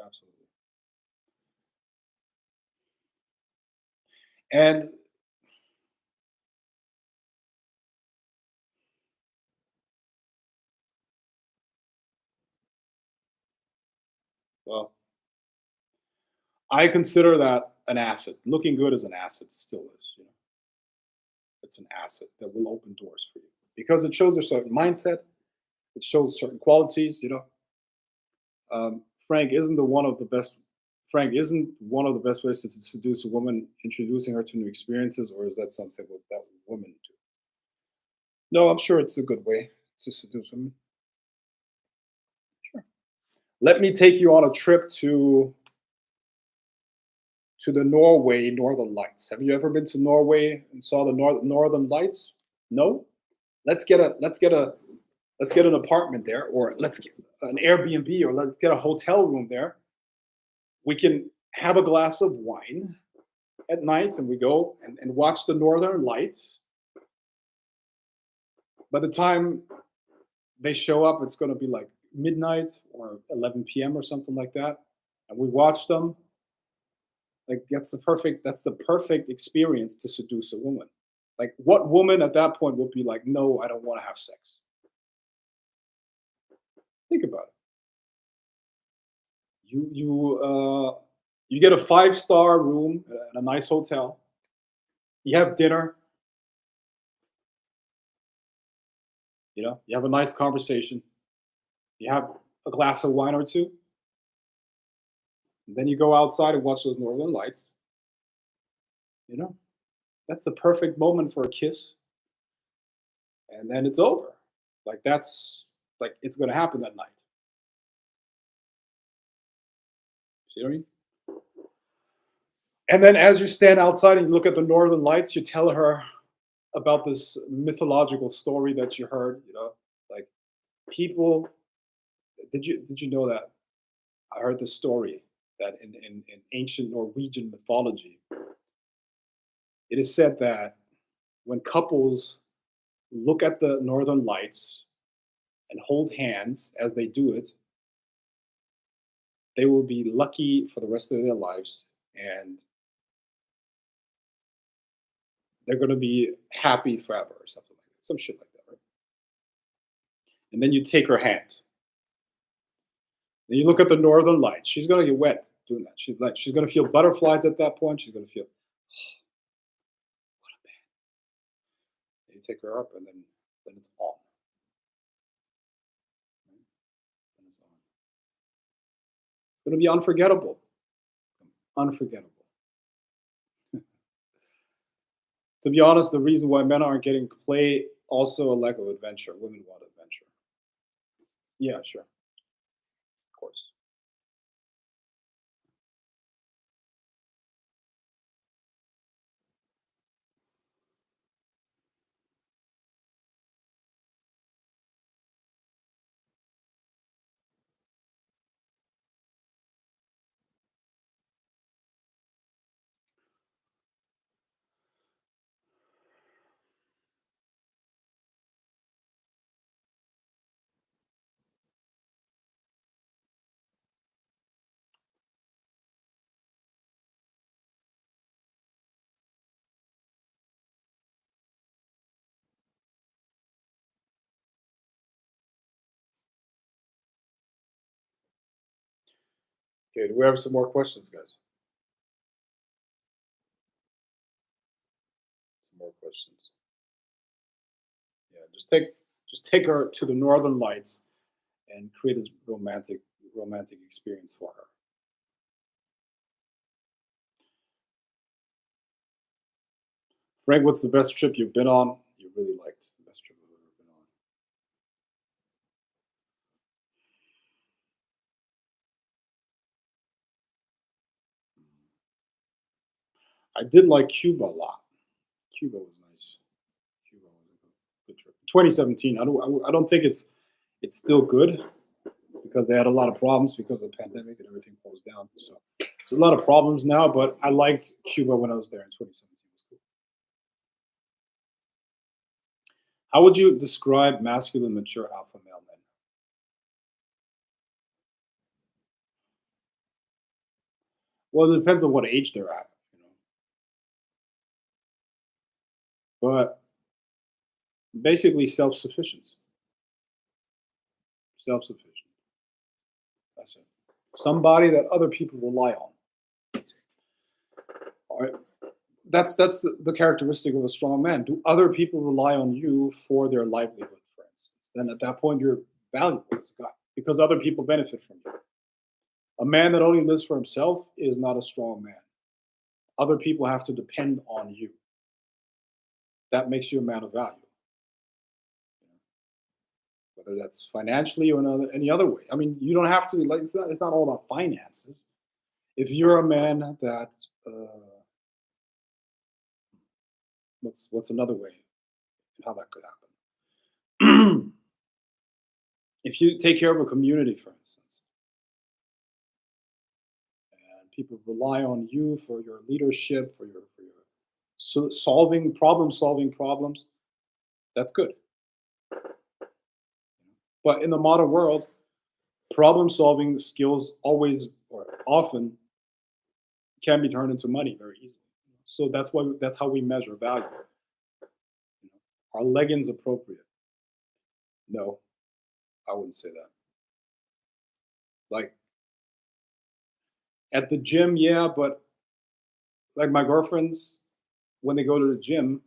absolutely. And well, I consider that an asset. Looking good is an asset, still is. It's an asset that will open doors for you because it shows a certain mindset. It shows certain qualities. Frank isn't the one of the best. Frank isn't one of the best ways to seduce a woman, introducing her to new experiences, or is that something that women do? No, I'm sure it's a good way to seduce women. Sure. Let me take you on a trip to the Norway Northern Lights. Have you ever been to Norway and saw the Northern Lights? No. Let's get an apartment there, or let's get an Airbnb, or let's get a hotel room there. We can have a glass of wine at night, and we go and watch the Northern Lights. By the time they show up, it's going to be like midnight or 11 p.m. or something like that, and we watch them. Like that's the perfect experience to seduce a woman. Like what woman at that point would be like, no, I don't want to have sex. Think about it. You get a 5-star room at a nice hotel. You have dinner. You have a nice conversation. You have a glass of wine or two. And then you go outside and watch those northern lights. You know, that's the perfect moment for a kiss, and then it's over. Like that's like it's gonna happen that night. See what I mean? And then as you stand outside and you look at the northern lights, you tell her about this mythological story that you heard. Like people. Did you know that I heard the story that in ancient Norwegian mythology, it is said that when couples look at the northern lights and hold hands as they do it, they will be lucky for the rest of their lives and they're going to be happy forever or something like that. Some shit like that, right? And then you take her hand. Then you look at the northern lights. She's going to get wet doing that. She's going to feel butterflies at that point. She's going to feel, you take her up and then it's on. Right? Then it's on. It's going to be unforgettable. Unforgettable. To be honest, the reason why men aren't getting play also a lack of adventure. Women want adventure. Yeah, sure, of course. Okay, do we have some more questions, guys? Some more questions. Yeah, just take her to the northern lights and create a romantic experience for her. Frank, what's the best trip you've been on? You really liked the best trip I've ever been on. I did like Cuba a lot. Cuba was nice. Cuba was a good true. 2017. I don't think it's still good because they had a lot of problems because of the pandemic and everything closed down. So there's a lot of problems now, but I liked Cuba when I was there in 2017. It was cool. How would you describe masculine, mature alpha male men? Well, it depends on what age they're at, but basically self-sufficient. Self-sufficient. That's it. Somebody that other people rely on. That's it. All right. That's the characteristic of a strong man. Do other people rely on you for their livelihood, for instance? Then at that point, you're valuable as a guy because other people benefit from you. A man that only lives for himself is not a strong man. Other people have to depend on you. That makes you a man of value, whether that's financially or any other way. I mean, you don't have to like it's not all about finances. If you're a man that what's another way how that could happen? If you take care of a community, for instance, and people rely on you for your leadership, for your solving problems, that's good. But in the modern world, problem solving skills always or often can be turned into money very easily. So that's how we measure value. Are leggings appropriate? No, I wouldn't say that. Like at the gym, yeah, but like my girlfriends, when they go to the gym,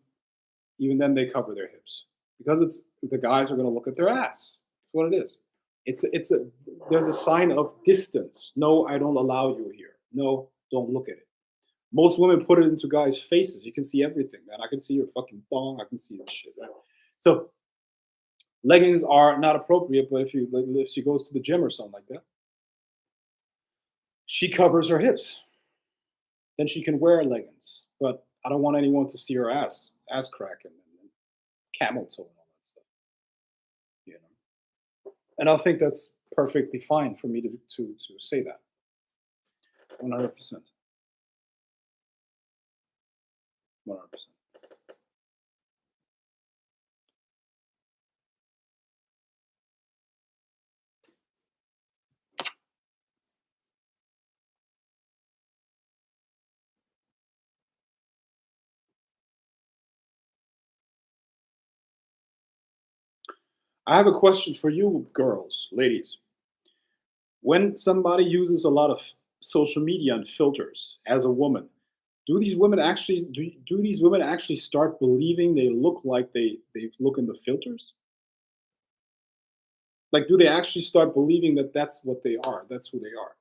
even then they cover their hips because it's the guys are going to look at their ass. That's what it is. It's a there's a sign of distance. No, I don't allow you here. No, don't look at it. Most women put it into guys' faces. You can see everything, man. I can see your fucking thong. I can see this shit, right? So leggings are not appropriate, but if she goes to the gym or something like that, she covers her hips. Then she can wear leggings. But I don't want anyone to see her ass crack and camel toe and all that stuff. You know. And I think that's perfectly fine for me to say that. 100%. 100%. I have a question for you, girls, ladies. When somebody uses a lot of social media and filters as a woman, do these women actually start believing they look like they look in the filters? Like, do they actually start believing that that's what they are? That's who they are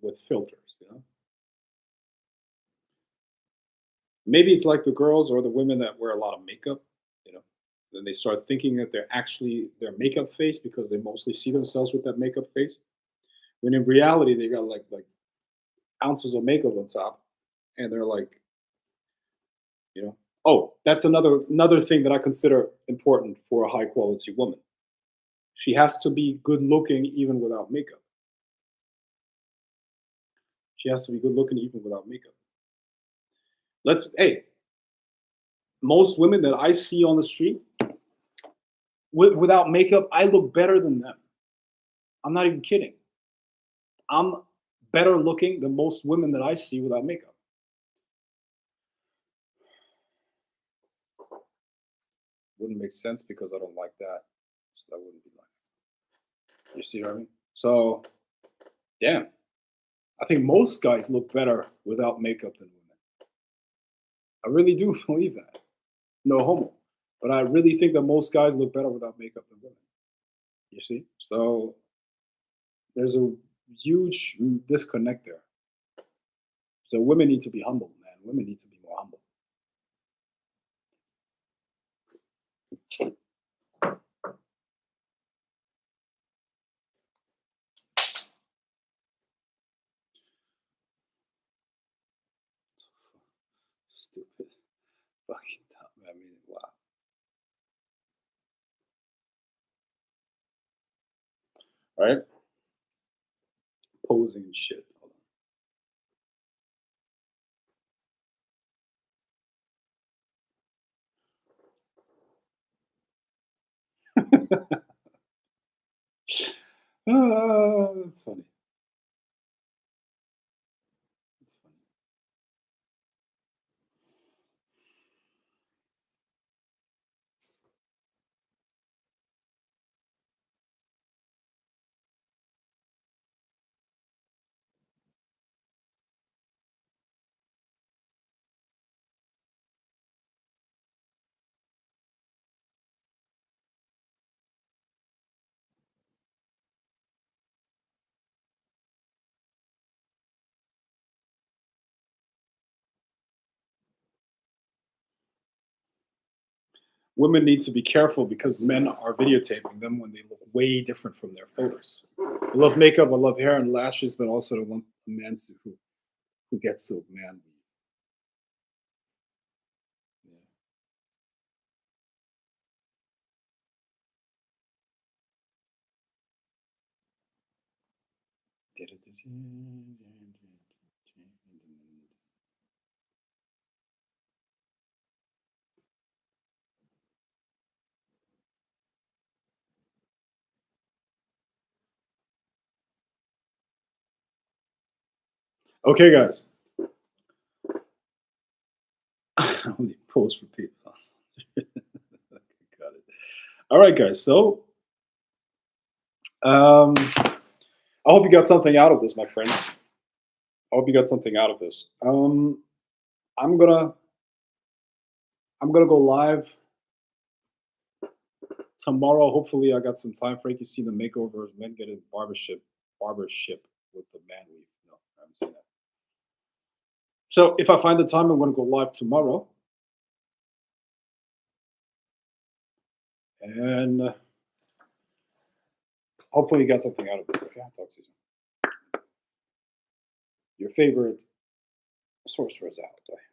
with filters, you know? Maybe it's like the girls or the women that wear a lot of makeup, you know. Then they start thinking that they're actually their makeup face because they mostly see themselves with that makeup face. When in reality they got like ounces of makeup on top, and they're like, you know. Oh, that's another thing that I consider important for a high quality woman. She has to be good looking even without makeup. She has to be good looking even without makeup. Hey, most women that I see on the street without makeup, I look better than them. I'm not even kidding. I'm better looking than most women that I see without makeup. Wouldn't make sense because I don't like that. So that wouldn't be like. You see what I mean? So, yeah, I think most guys look better without makeup than women. I really do believe that. No homo. But I really think that most guys look better without makeup than women. You see? So there's a huge disconnect there. So women need to be humble, man. Women need to be more humble. Stupid. Fucking dumb. I mean, wow. Right? Posing and shit. Hold on. That's funny. That's funny. Women need to be careful because men are videotaping them when they look way different from their photos. I love makeup, I love hair and lashes, but also don't want a man who gets so manly. Yeah. Okay, guys. Only post for people. Got it. All right, guys. So, I hope you got something out of this, my friend. I hope you got something out of this. I'm gonna I'm gonna go live tomorrow. Hopefully, I got some time. Frank, you see the makeovers, men get a barbership with the man weave. No, I haven't seen that. So if I find the time, I'm gonna go live tomorrow, and hopefully, you got something out of this. Okay, I'll talk to you soon. Your favorite sorcerer's out. Bye.